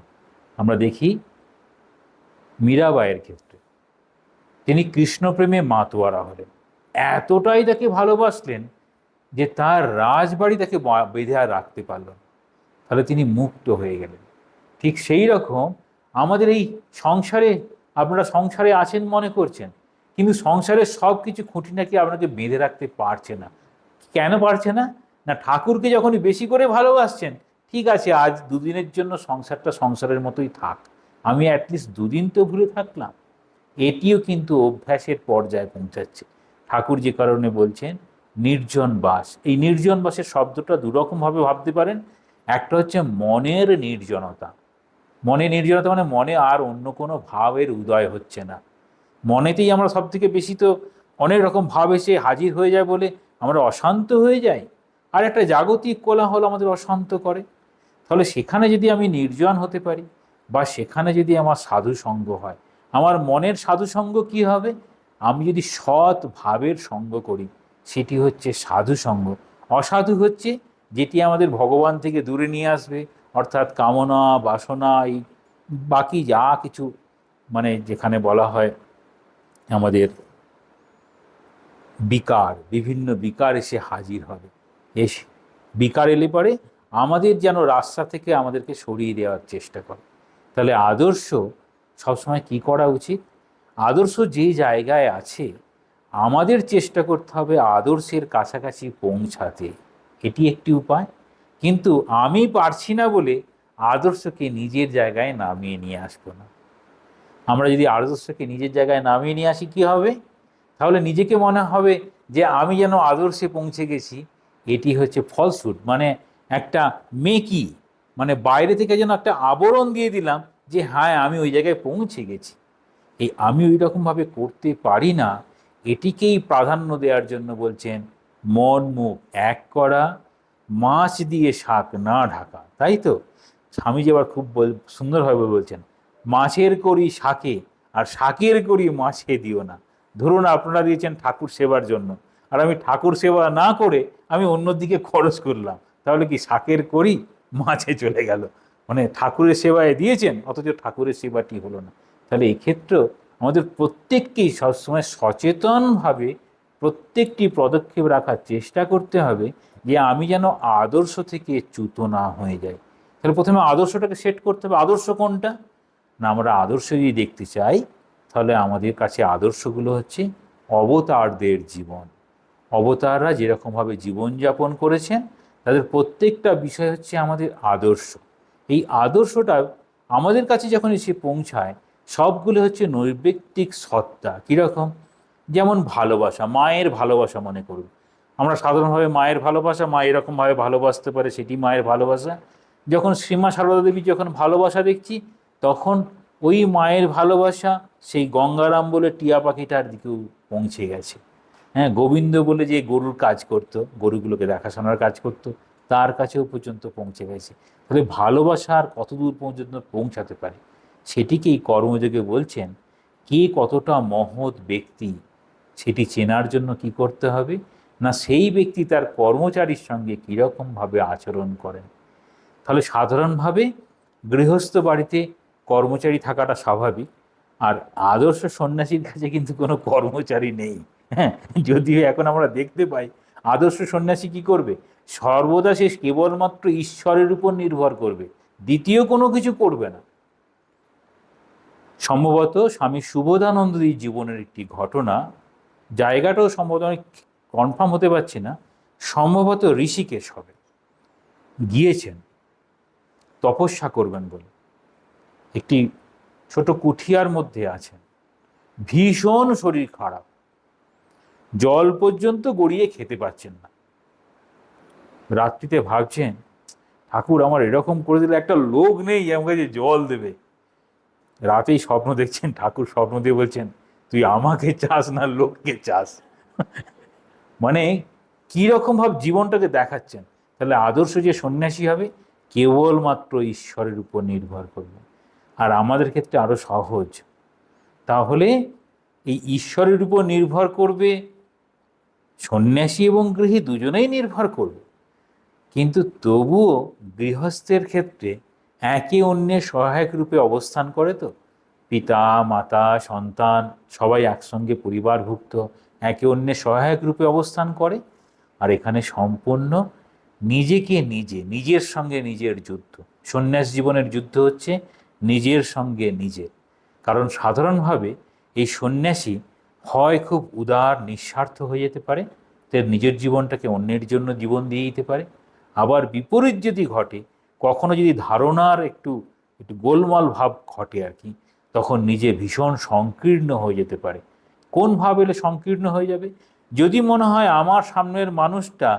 আমরা দেখি মীরাবাইয়ের ক্ষেত্রে, তিনি কৃষ্ণপ্রেমে মাতোয়ারা হলেন, এতটাই তাকে ভালোবাসলেন যে তার রাজবাড়ি তাকে বেঁধে আর রাখতে পারল না, তাহলে তিনি মুক্ত হয়ে গেলেন। ঠিক সেই রকম আমাদের এই সংসারে, আপনারা সংসারে আছেন মনে করছেন, কিন্তু সংসারের সব কিছু খুঁটিনাটি আপনাকে বেঁধে রাখতে পারছে না। কেন পারছে না? না, ঠাকুরকে যখনই বেশি করে ভালোবাসছেন, ঠিক আছে আজ দুদিনের জন্য সংসারটা সংসারের মতোই থাক, আমি অ্যাটলিস্ট দুদিন তো ভুলে থাকলাম। এটিও কিন্তু অভ্যাসের পর্যায়ে পৌঁছাচ্ছে। ঠাকুর যে কারণে বলছেন নির্জন বাস। এই নির্জন বাসের শব্দটা দুরকমভাবে ভাবতে পারেন। একটা হচ্ছে মনের নির্জনতা। মনে নির্জনতা মানে মনে আর অন্য কোনো ভাবের উদয় হচ্ছে না, মনেতেই আমরা সব থেকে বেশি তো অনেক রকম ভাব এসে হাজির হয়ে যায় বলে আমরা অশান্ত হয়ে যাই, আর একটা জাগতিক কোলাহল আমাদের অশান্ত করে। তাহলে সেখানে যদি আমি নির্জন হতে পারি, বা সেখানে যদি আমার সাধু সঙ্গ হয়, আমার মনের সাধু সঙ্গ কী হবে? আমি যদি সৎ ভাবের সঙ্গ করি, সেটি হচ্ছে সাধু সঙ্গ। অসাধু হচ্ছে যেটি আমাদের ভগবান থেকে দূরে নিয়ে আসবে, অর্থাৎ কামনা, বাসনা, এই বাকি যা কিছু, মানে যেখানে বলা হয় আমাদের বিকার, বিভিন্ন বিকার এসে হাজির হবে। এসে বিকার এলে পরে আমাদের যেন রাস্তা থেকে আমাদেরকে সরিয়ে দেওয়ার চেষ্টা করে। তাহলে আদর্শ সবসময় কি করা উচিত? আদর্শ যে জায়গায় আছে আমাদের চেষ্টা করতে হবে আদর্শের কাছাকাছি পৌঁছাতে, এটি একটি উপায়। কিন্তু আমি পারছি না বলে আদর্শকে নিজের জায়গায় নামিয়ে নিয়ে আসবো না। আমরা যদি আদর্শকে নিজের জায়গায় নামিয়ে নিয়ে আসি কী হবে? তাহলে নিজেকে মনে হবে যে আমি যেন আদর্শে পৌঁছে গেছি। এটি হচ্ছে ফলসহুড, মানে একটা মেকি, মানে বাইরে থেকে যেন একটা আবরণ দিয়ে দিলাম যে হ্যাঁ আমি ওই জায়গায় পৌঁছে গেছি। এই আমি ওই রকমভাবে করতে পারি না, এটিকেই প্রাধান্য দেওয়ার জন্য বলছেন মন মুখ এক করা, মাছ দিয়ে শাক না ঢাকা। তাই তো স্বামীজি আবার খুব সুন্দরভাবে বলছেন মাছের করি শাকে আর শাকের করি মাছে দিও না। ধরুন আপনারা দিয়েছেন ঠাকুর সেবার জন্য, আর আমি ঠাকুর সেবা না করে আমি অন্যদিকে খরচ করলাম, তাহলে কি শাকের করি মাছে চলে গেল? মানে ঠাকুরের সেবায় দিয়েছেন অথচ ঠাকুরের সেবাটি হলো না। তাহলে এক্ষেত্রেও আমাদের প্রত্যেককেই সবসময় সচেতনভাবে প্রত্যেকটি পদক্ষেপ রাখার চেষ্টা করতে হবে যে আমি যেন আদর্শ থেকে চ্যুত না হয়ে যাই। তাহলে প্রথমে আদর্শটাকে সেট করতে হবে। আদর্শ কোনটা? না, আমরা আদর্শ যদি দেখতে চাই তাহলে আমাদের কাছে আদর্শগুলো হচ্ছে অবতারদের জীবন। অবতাররা যেরকমভাবে জীবনযাপন করেছেন তাদের প্রত্যেকটা বিষয় হচ্ছে আমাদের আদর্শ। এই আদর্শটা আমাদের কাছে যখন এসে পৌঁছায় সবগুলো হচ্ছে নৈর্ব্যক্তিক সত্তা। কীরকম? যেমন ভালোবাসা, মায়ের ভালোবাসা মনে করুন। আমরা সাধারণভাবে মায়ের ভালোবাসা, মা এরকমভাবে ভালোবাসতে পারে, সেটি মায়ের ভালোবাসা। যখন শ্রীমা সারদা দেবী যখন ভালোবাসা দেখছি, তখন ওই মায়ের ভালোবাসা সেই গঙ্গারাম বলে টিয়া পাখিটার দিকেও পৌঁছে গেছে। হ্যাঁ, গোবিন্দ বলে যে গরুর কাজ করত, গরুগুলোকে দেখাশোনার কাজ করত, তার কাছেও পর্যন্ত পৌঁছে গেছে। তাহলে ভালোবাসা আর কত দূর পর্যন্ত পৌঁছাতে পারে সেটিকেই কর্মযোগে বলছেন। কে কতটা মহৎ ব্যক্তি সেটি চেনার জন্য কি করতে হবে না, সেই ব্যক্তি তার কর্মচারীর সঙ্গে কীরকমভাবে আচরণ করেন। তাহলে সাধারণভাবে গৃহস্থ বাড়িতে কর্মচারী থাকাটা স্বাভাবিক, আর আদর্শ সন্ন্যাসীর কাছে কিন্তু কোনো কর্মচারী নেই। হ্যাঁ, যদিও এখন আমরা দেখতে পাই আদর্শ সন্ন্যাসী কি করবে, সর্বদা সে কেবলমাত্র ঈশ্বরের উপর নির্ভর করবে, দ্বিতীয় কোনো কিছু করবে না। সম্ভবত স্বামী শুভদানন্দজির জীবনের একটি ঘটনা, জায়গাটাও সম্ভবত আমি কনফার্ম হতে পারছি না, সম্ভবত ঋষিকেশ হবে, গিয়েছেন তপস্যা করবেন বলে। একটি ছোট কুঠিয়ার মধ্যে আছেন, ভীষণ শরীর খারাপ, জল পর্যন্ত গড়িয়ে খেতে পাচ্ছেন না। রাত্রিতে ভাবছেন, ঠাকুর আমার এরকম করে দিলে একটা লোক নেই আমাকে যে জল দেবে। রাতেই স্বপ্ন দেখছেন, ঠাকুর স্বপ্ন দিয়ে বলছেন, তুই আমাকে চাস না লোককে চাস। মানে কীরকম ভাব জীবনটাকে দেখাচ্ছেন। তাহলে আদর্শ যে সন্ন্যাসী হবে কেবলমাত্র ঈশ্বরের উপর নির্ভর করবে। আর আমাদের ক্ষেত্রে আরও সহজ, তাহলে এই ঈশ্বরের উপর নির্ভর করবে, সন্ন্যাসী এবং গৃহী দুজনেই নির্ভর করবে, কিন্তু তবুও গৃহস্থের ক্ষেত্রে একে অন্যের সহায়ক রূপে অবস্থান করে। তো পিতা মাতা সন্তান সবাই একসঙ্গে পরিবারভুক্ত একে অন্যের সহায়ক রূপে অবস্থান করে। আর এখানে সম্পূর্ণ নিজেকে নিজের সঙ্গে নিজের যুদ্ধ। সন্ন্যাস জীবনের যুদ্ধ হচ্ছে নিজের সঙ্গে নিজের। কারণ সাধারণভাবে এই সন্ন্যাসী হয় খুব উদার নিঃস্বার্থ হয়ে যেতে পারে, তার নিজের জীবনটাকে অন্যের জন্য জীবন দিয়ে দিতে পারে। আবার বিপরীত যদি ঘটে, কখনো যদি ধারণার একটু গোলমাল ভাব ঘটে আর কি, তখন নিজে ভীষণ সংকীর্ণ হয়ে যেতে পারে। কোন ভাব এলে সংকীর্ণ হয়ে যাবে? যদি মনে হয় আমার সামনের মানুষটা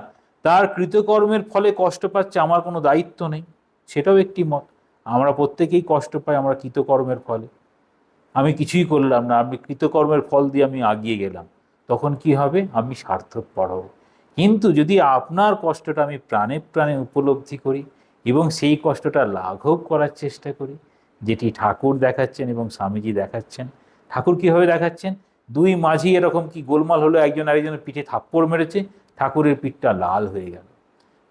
তার কৃতকর্মের ফলে কষ্ট পাচ্ছে, আমার কোনো দায়িত্ব নেই, সেটাও একটি মত। আমরা প্রত্যেকেই কষ্ট পাই আমরা কৃতকর্মের ফলে। আমি কিছুই করলাম না, আমি কৃতকর্মের ফল দিয়ে আমি আগিয়ে গেলাম, তখন কি হবে? আমি স্বার্থপর হব। কিন্তু যদি আপনার কষ্টটা আমি প্রাণে প্রাণে উপলব্ধি করি এবং সেই কষ্টটা লাঘব করার চেষ্টা করি, যেটি ঠাকুর দেখাচ্ছেন এবং স্বামীজি দেখাচ্ছেন। ঠাকুর কীভাবে দেখাচ্ছেন? দুই মাঝি এরকম কি গোলমাল হলো, একজন আরেকজনের পিঠে থাপ্পড় মেরেছে, ঠাকুরের পিঠটা লাল হয়ে গেল।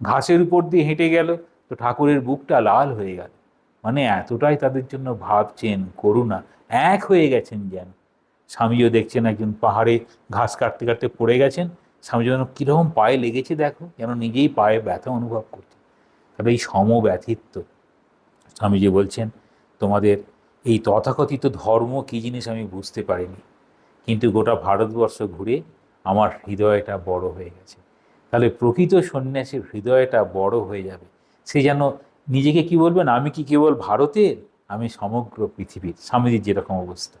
ঘাসের উপর দিয়ে হেঁটে গেল, তো ঠাকুরের বুকটা লাল হয়ে গেল। মানে এতটাই তাদের জন্য ভাবছেন, করুণা, এক হয়ে গেছেন যেন। স্বামীজিও দেখছেন একজন পাহাড়ে ঘাস কাটতে কাটতে পড়ে গেছেন, স্বামীজি যেন কীরকম পায়ে লেগেছে দেখো, যেন নিজেই পায়ে ব্যথা অনুভব করছে। তবে এই সমব্যথিত্ব, স্বামীজি বলছেন তোমাদের এই তথাকথিত ধর্ম কী জিনিস আমি বুঝতে পারিনি, কিন্তু গোটা ভারতবর্ষ ঘুরে আমার হৃদয়টা বড় হয়ে গেছে। তাহলে প্রকৃত সন্ন্যাসীর হৃদয়টা বড় হয়ে যাবে। সে যেন নিজেকে কি বলবেন, আমি কি কেবল ভারতের, আমি সমগ্র পৃথিবীর। স্বামীজির যেরকম অবস্থা,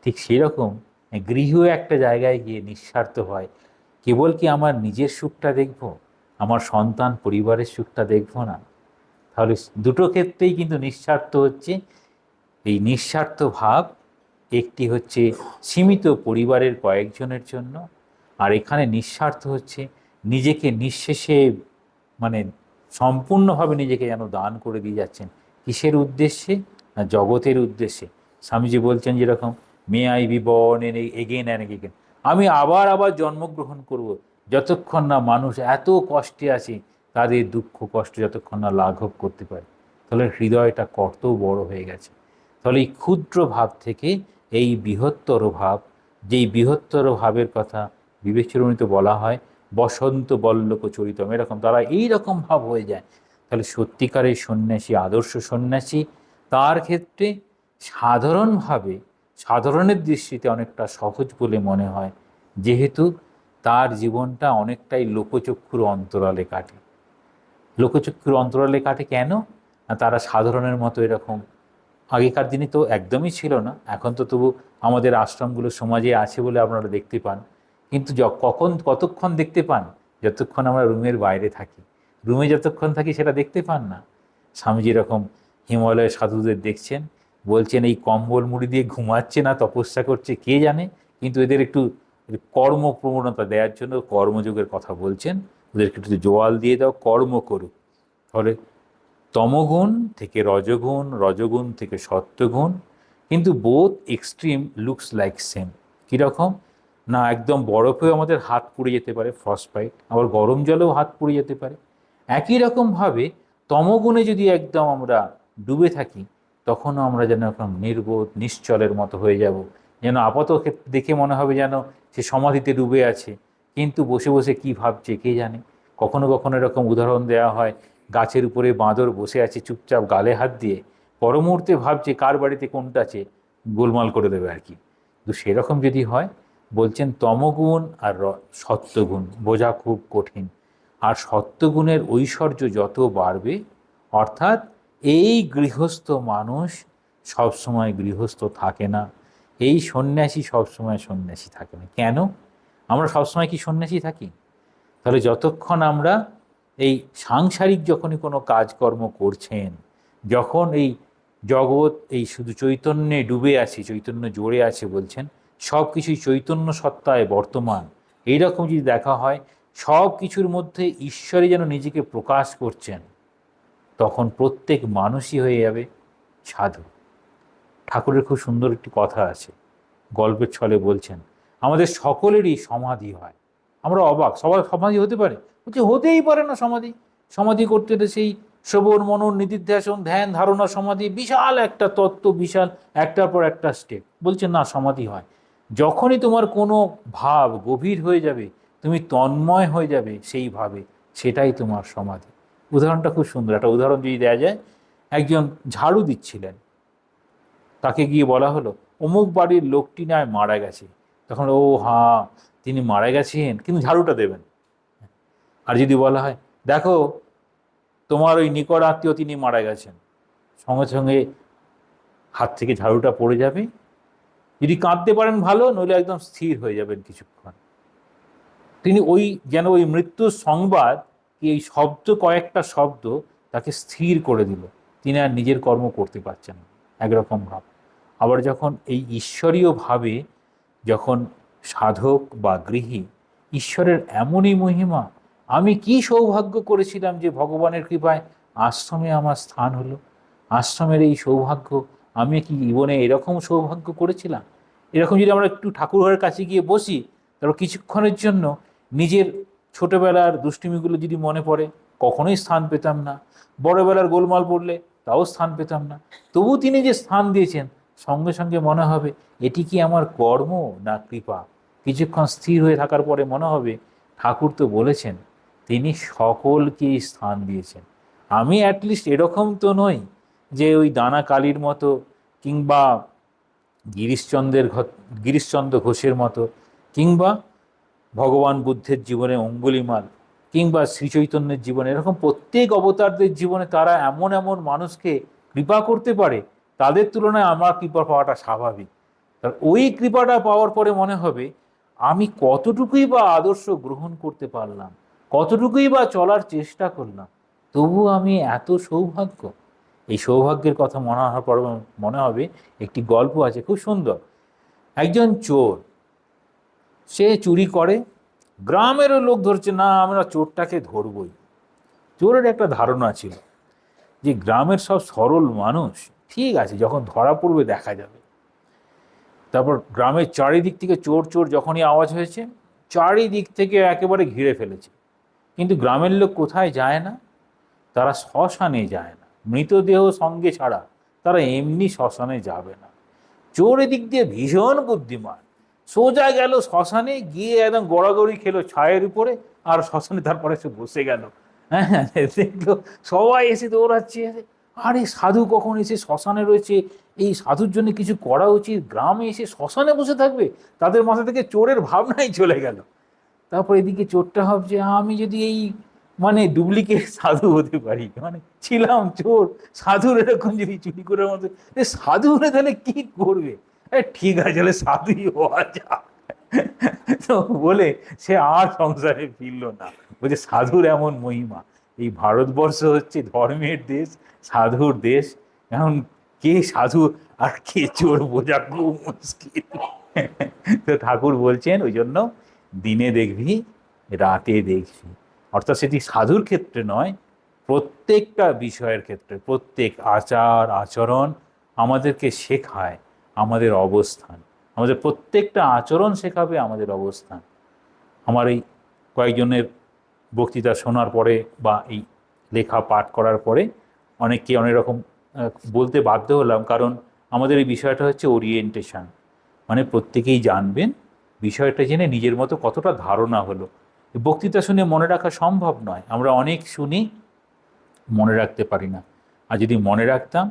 ঠিক সেই রকম গৃহ একটা জায়গায় গিয়ে নিঃস্বার্থ হয়। কেবল কি আমার নিজের সুখটা দেখব, আমার সন্তান পরিবারের সুখটা দেখব না? তাহলে দুটো ক্ষেত্রেই কিন্তু নিঃস্বার্থ হচ্ছে। এই নিঃস্বার্থ ভাব একটি হচ্ছে সীমিত পরিবারের কয়েকজনের জন্য, আর এখানে নিঃস্বার্থ হচ্ছে নিজেকে নিঃশেষে, মানে সম্পূর্ণভাবে নিজেকে যেন দান করে দিয়ে যাচ্ছেন। কিসের উদ্দেশ্যে? না জগতের উদ্দেশ্যে। স্বামীজি বলছেন যেরকম may I B born again and again, আমি আবার আবার জন্মগ্রহণ করব, যতক্ষণ না মানুষ এত কষ্টে আছে তাদের দুঃখ কষ্ট যতক্ষণ না লাঘব করতে পারে। তাহলে হৃদয়টা কত বড় হয়ে গেছে। তাহলে এই ক্ষুদ্র ভাব থেকে এই বৃহত্তর ভাব, যেই বৃহত্তর ভাবের কথা বিবেচনীতে বলা হয় বসন্ত বল্লক চরিতম, এরকম তারা এইরকম ভাব হয়ে যায়। তাহলে সত্যিকারের সন্ন্যাসী, আদর্শ সন্ন্যাসী, তার ক্ষেত্রে সাধারণভাবে সাধারণের দৃষ্টিতে অনেকটা সহজ বলে মনে হয়, যেহেতু তার জীবনটা অনেকটাই লোকচক্ষুর অন্তরালে কাটে। লোকচক্ষুর অন্তরালে কাটে কেন? না, তারা সাধারণের মতো এরকম, আগেকার দিনে তো একদমই ছিল না, এখন তো তবু আমাদের আশ্রমগুলো সমাজে আছে বলে আপনারা দেখতে পান, কিন্তু কতক্ষণ দেখতে পান? যতক্ষণ আমরা রুমের বাইরে থাকি। রুমে যতক্ষণ থাকি সেটা দেখতে পান না। স্বামীজি এরকম হিমালয়ের সাধুদের দেখছেন, বলছেন এই কম্বল মুড়ি দিয়ে ঘুমাচ্ছে না তপস্যা করছে কে জানে, কিন্তু এদের একটু কর্ম প্রবণতা দেওয়ার জন্য কর্মযোগের কথা বলছেন, ওদেরকে একটু জোয়াল দিয়ে দাও, কর্ম করুক। তাহলে তমগুণ থেকে রজগুণ, রজগুণ থেকে সত্যগুণ, কিন্তু both extreme looks like same. কীরকম না, একদম বরফেও আমাদের হাত পুড়ে যেতে পারে, ফ্রস্টবাইট, আবার গরম জলেও হাত পুড়ে যেতে পারে। একই রকমভাবে তমগুণে যদি একদম আমরা ডুবে থাকি, তখনও আমরা যেন এখন নির্বোধ নিশ্চলের মতো হয়ে যাব, যেন আপাত দেখে মনে হবে যেন সে সমাধিতে ডুবে আছে, কিন্তু বসে বসে কি ভাবছে কে জানে। কখনো কখনো এরকম উদাহরণ দেওয়া হয়, গাছের উপরে বাঁদর বসে আছে চুপচাপ গালে হাত দিয়ে, পর মুহূর্তে ভাবছে কার বাড়িতে কোনটা আছে, গোলমাল করে দেবে আর কি। তো সেরকম যদি হয়, বলছেন তমগুণ আর সত্যগুণ বোঝা খুব কঠিন। আর সত্যগুণের ঐশ্বর্য যত বাড়বে, অর্থাৎ এই গৃহস্থ মানুষ সবসময় গৃহস্থ থাকে না, এই সন্ন্যাসী সবসময় সন্ন্যাসী থাকে না। কেন? আমরা সবসময় কি সন্ন্যাসী থাকি? তাহলে যতক্ষণ আমরা এই সাংসারিক যখনই কোনো কাজকর্ম করছেন, যখন এই জগৎ এই শুধু চৈতন্যে ডুবে আছে, চৈতন্য জোরে আছে বলছেন, সব কিছুই চৈতন্য সত্তায় বর্তমান, এইরকম যদি দেখা হয় সব কিছুর মধ্যে ঈশ্বরই যেন নিজেকে প্রকাশ করছেন, তখন প্রত্যেক মানুষই হয়ে যাবে সাধু। ঠাকুরের খুব সুন্দর একটি কথা আছে, গল্পের ছলে বলছেন, আমাদের সকলেরই সমাধি হয়। আমরা অবাক, সবার সমাধি হতে পারে? বলছে হতেই পারে না। সমাধি করতে হলে সেই শ্রবণ মনন নিদিধ্যাসন ধ্যান ধারণা সমাধি, বিশাল একটা তত্ত্ব, বিশাল একটার পর একটা স্টেপ। বলছে না, সমাধি হয় যখনই তোমার কোনো ভাব গভীর হয়ে যাবে, তুমি তন্ময় হয়ে যাবে সেই ভাবে, সেটাই তোমার সমাধি। উদাহরণটা খুব সুন্দর। একটা উদাহরণ যদি দেওয়া যায়, একজন ঝাড়ু দিচ্ছিলেন, তাকে গিয়ে বলা হলো অমুক বাড়ির লোকটি নয় মারা গেছে। তখন ও হ্যাঁ, তিনি মারা গেছেন, কিন্তু ঝাড়ুটা দেবেন। আর যদি বলা হয় দেখো তোমার ওই নিকট আত্মীয় তিনি মারা গেছেন, সঙ্গে সঙ্গে হাত থেকে ঝাড়ুটা পড়ে যাবে। যদি কাঁদতে পারেন ভালো, নইলে একদম স্থির হয়ে যাবেন কিছুক্ষণ। তিনি ওই যেন ওই মৃত্যুর সংবাদ, কি এই শব্দ, কয়েকটা শব্দ তাকে স্থির করে দিল, তিনি আর নিজের কর্ম করতে পারছেন না, একরকম ভাব। আবার যখন এই ঈশ্বরীয় ভাবে যখন সাধক বা গৃহী, ঈশ্বরের এমনই মহিমা, আমি কি সৌভাগ্য করেছিলাম যে ভগবানের কৃপায় আশ্রমে আমার স্থান হলো, আশ্রমের এই সৌভাগ্য, আমি কি জীবনে এরকম সৌভাগ্য করেছিলাম। এরকম যদি আমরা একটু ঠাকুরঘরের কাছে গিয়ে বসি, তারপর কিছুক্ষণের জন্য নিজের ছোটোবেলার দুষ্টুমিগুলো যদি মনে পড়ে, কখনোই স্থান পেতাম না, বড়োবেলার গোলমাল পড়লে তাও স্থান পেতাম না, তবু তিনি যে স্থান দিয়েছেন, সঙ্গে সঙ্গে মনে হবে এটি কি আমার কর্ম না কৃপা। কিছুক্ষণ স্থির হয়ে থাকার পরে মনে হবে ঠাকুর তো বলেছেন তিনি সকলকেই স্থান দিয়েছেন। আমি অ্যাটলিস্ট এরকম তো নই যে ওই দানা কালীর মতো, কিংবা গিরিশচন্দ্র ঘোষের মতো, কিংবা ভগবান বুদ্ধের জীবনে অঙ্গুলিমাল, কিংবা শ্রীচৈতন্যের জীবনে, এরকম প্রত্যেক অবতারদের জীবনে তারা এমন এমন মানুষকে কৃপা করতে পারে, তাদের তুলনায় আমার কৃপা পাওয়াটা স্বাভাবিক। তার ওই কৃপাটা পাওয়ার পরে মনে হবে আমি কতটুকুই বা আদর্শ গ্রহণ করতে পারলাম, কতটুকুই বা চলার চেষ্টা করলাম, তবু আমি এত সৌভাগ্য। এই সৌভাগ্যের কথা মনে হওয়ার পর মনে হবে একটি গল্প আছে খুব সুন্দর। একজন চোর, সে চুরি করে, গ্রামেরও লোক ধরছে না আমরা চোরটাকে ধরবই। চোরের একটা ধারণা ছিল যে গ্রামের সব সরল মানুষ, ঠিক আছে যখন ধরা পড়বে দেখা যাবে। তারপর গ্রামের চারিদিক থেকে চোর চোর যখনই আওয়াজ হয়েছে, চারিদিক থেকে একেবারে ঘিরে ফেলেছে। কিন্তু গ্রামের লোক কোথায় যায় না? তারা শ্মশানে যায় না, মৃতদেহ সঙ্গে ছাড়া তারা এমনি শ্মশানে যাবে না। চোর এদিক দিয়ে ভীষণ বুদ্ধিমান, সোজা গেল শ্মশানে, গিয়ে একদম গড়াগড়ি খেলো ছায়ের উপরে, আর শ্মশানে তারপরে সে বসে গেল। হ্যাঁ, দেখলো সবাই এসে দৌড়াচ্ছে, আরে সাধু কখন এসে শ্মশানে রয়েছে, এই সাধুর জন্য কিছু করা উচিত, গ্রামে এসে শ্মশানে বসে থাকবে। তাদের মাথা থেকে চোরের ভাবনাই চলে গেল। তারপর এদিকে চোরটা ভাবছে, আমি যদি এই মানে ডুপ্লিকেট সাধু হতে পারি, মানে ছিলাম চোর, সাধুর এরকম যদি চুরি করার মতো, সাধু হলে তাহলে কি করবে? ঠিক আছে, তাহলে সাধুই হওয়া যাক। তো বলে সে আর সংসারে ফিরল না। বলছে সাধুর এমন মহিমা, এই ভারতবর্ষ হচ্ছে ধর্মের দেশ, সাধুর দেশ, এখন কে সাধু আর কে চোর বোঝা খুব মুশকিল। তো ঠাকুর বলছেন ওই জন্য দিনে দেখবি রাতে দেখবি, অর্থাৎ সেটি সাধুর ক্ষেত্রে নয়, প্রত্যেকটা বিষয়ের ক্ষেত্রে, প্রত্যেক আচার আচরণ আমাদেরকে শেখায় আমাদের অবস্থান, আমাদের প্রত্যেকটা আচরণ শেখাবে আমাদের অবস্থান। আমার এই কয়েকজনের বক্তৃতা শোনার পরে বা এই লেখা পাঠ করার পরে অনেককে অনেক রকম বলতে বাধ্য হলাম, কারণ আমাদের এই বিষয়টা হচ্ছে ওরিয়েন্টেশন, মানে প্রত্যেকেই জানবেন বিষয়টা জেনে নিজের মতো কতটা ধারণা হলো। বক্তৃতা শুনে মনে রাখা সম্ভব নয়, আমরা অনেক শুনি, মনে রাখতে পারি না। আর যদি মনে রাখতাম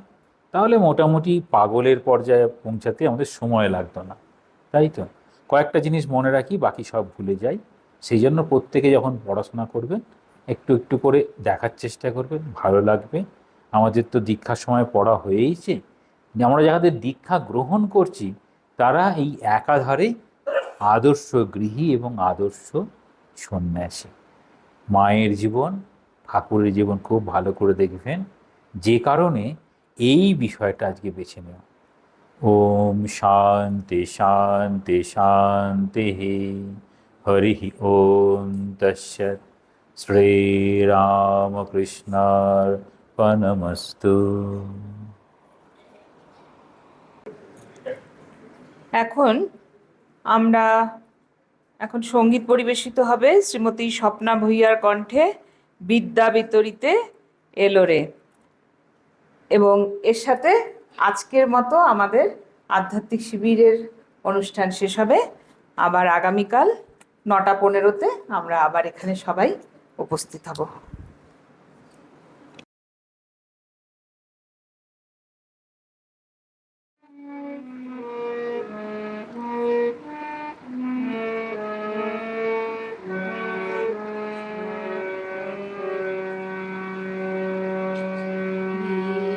তাহলে মোটামুটি পাগলের পর্যায়ে পৌঁছাতে আমাদের সময় লাগতো না, তাই তো? কয়েকটা জিনিস মনে রাখি, বাকি সব ভুলে যাই। সেই জন্য প্রত্যেকে যখন পড়াশোনা করবেন একটু একটু করে দেখার চেষ্টা করবেন, ভালো লাগবে। আমাদের তো দীক্ষার সময় পড়া হয়েইছে, আমরা যাদের দীক্ষা গ্রহণ করছি তারা এই একাধারে আদর্শ গৃহী এবং আদর্শ সন্ন্যাসী। মায়ের জীবন, ঠাকুরের জীবন খুব ভালো করে দেখবেন, যে কারণে এই বিষয়টা আজকে বেছে নেওয়া। ওম শান্তি শান্তি শান্তি, হরি ওম তৎসৎ। শ্রীরামকৃষ্ণার্পণমস্তু। এখন সঙ্গীত পরিবেশিত হবে শ্রীমতী স্বপ্না ভূঁইয়ার কণ্ঠে, বিদ্যা বিতরিতে এলো রে। এবং এর সাথে আজকের মতো আমাদের আধ্যাত্মিক শিবিরের অনুষ্ঠান শেষ হবে। আবার আগামীকাল 9:15-তে আমরা আবার এখানে সবাই উপস্থিত হব।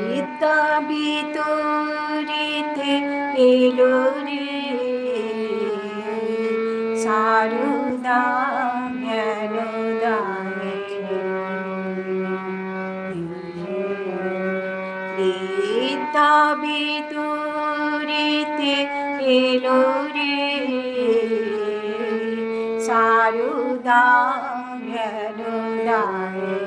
বিদ্যা বিতরিতে এলো রে, সারদা জ্ঞানদায়িনী। বিদ্যা বিতরিতে এলো রে, সারদা জ্ঞানদায়িনী।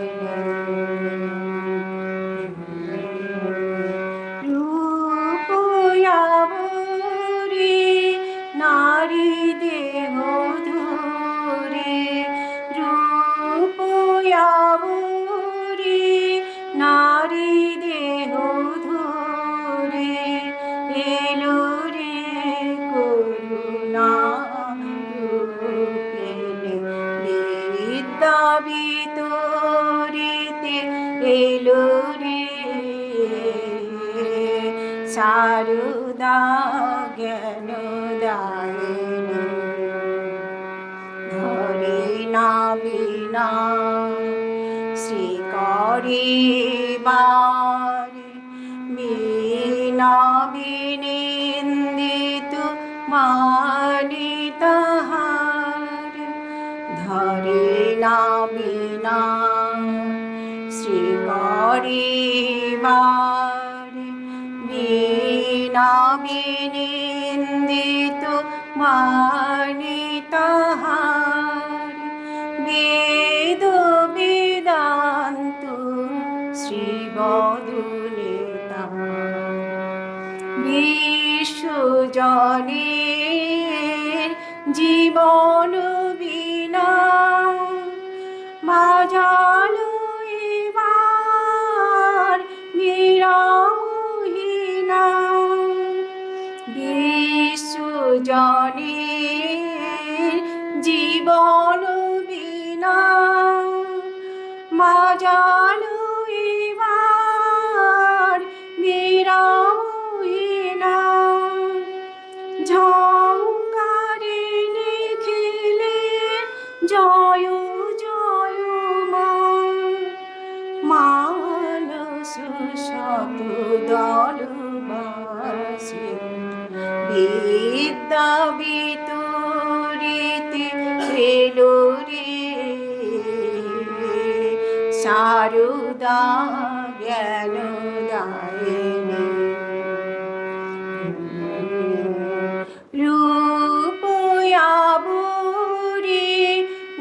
রূপয়াবরী নারী দেহ ধরে, রূপয়াবরী নারী দেহ ধরে, এলো রে করুণা রূপিণী। বিদ্যা বিতরিতে এলো রে, সারদা জ্ঞানদায়িনী। ধরে না বিনা শ্রীকরে বারে, বিনা বিনিন্দিত মানি তাহার। ধরে না বিনা শ্রীকরে বারে, বিনা বিনিন্দিত মানি তাহার। বেদ বেদান্ত শ্রীবদনে তাহার। বিশ্বজনে বনবীণা বাজালো এবার বিরামহীনা ঝঙ্কারে লিখিলে জয় জয় মা মানস শত দলবাসী বিদ্যা বিতরিতে এলো রে সারদা জ্ঞান দায়িনী রূপয়াবরে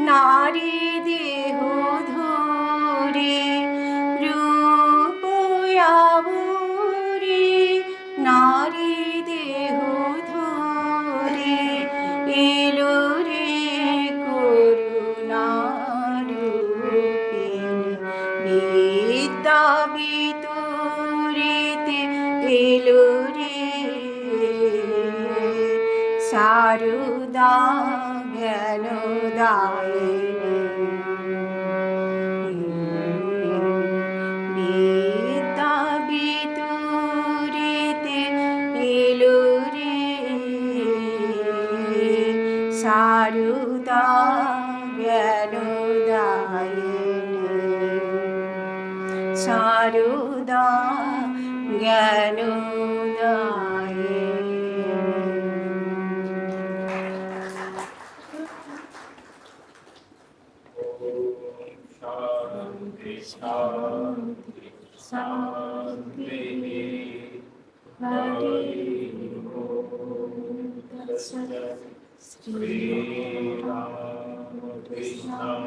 নারী দেহ ধরে রূপয়াবরে নারী দেহ ধরে এলো রে করুণারূপিণী বিদ্যা বিতরিতে এলো রে সারদা জ্ঞান দায়িনী বিদ্যা বিতরিতে এলো রে সারদা জ্ঞান দায়িনী সারদা জ্ঞান দায়িনী। Krishna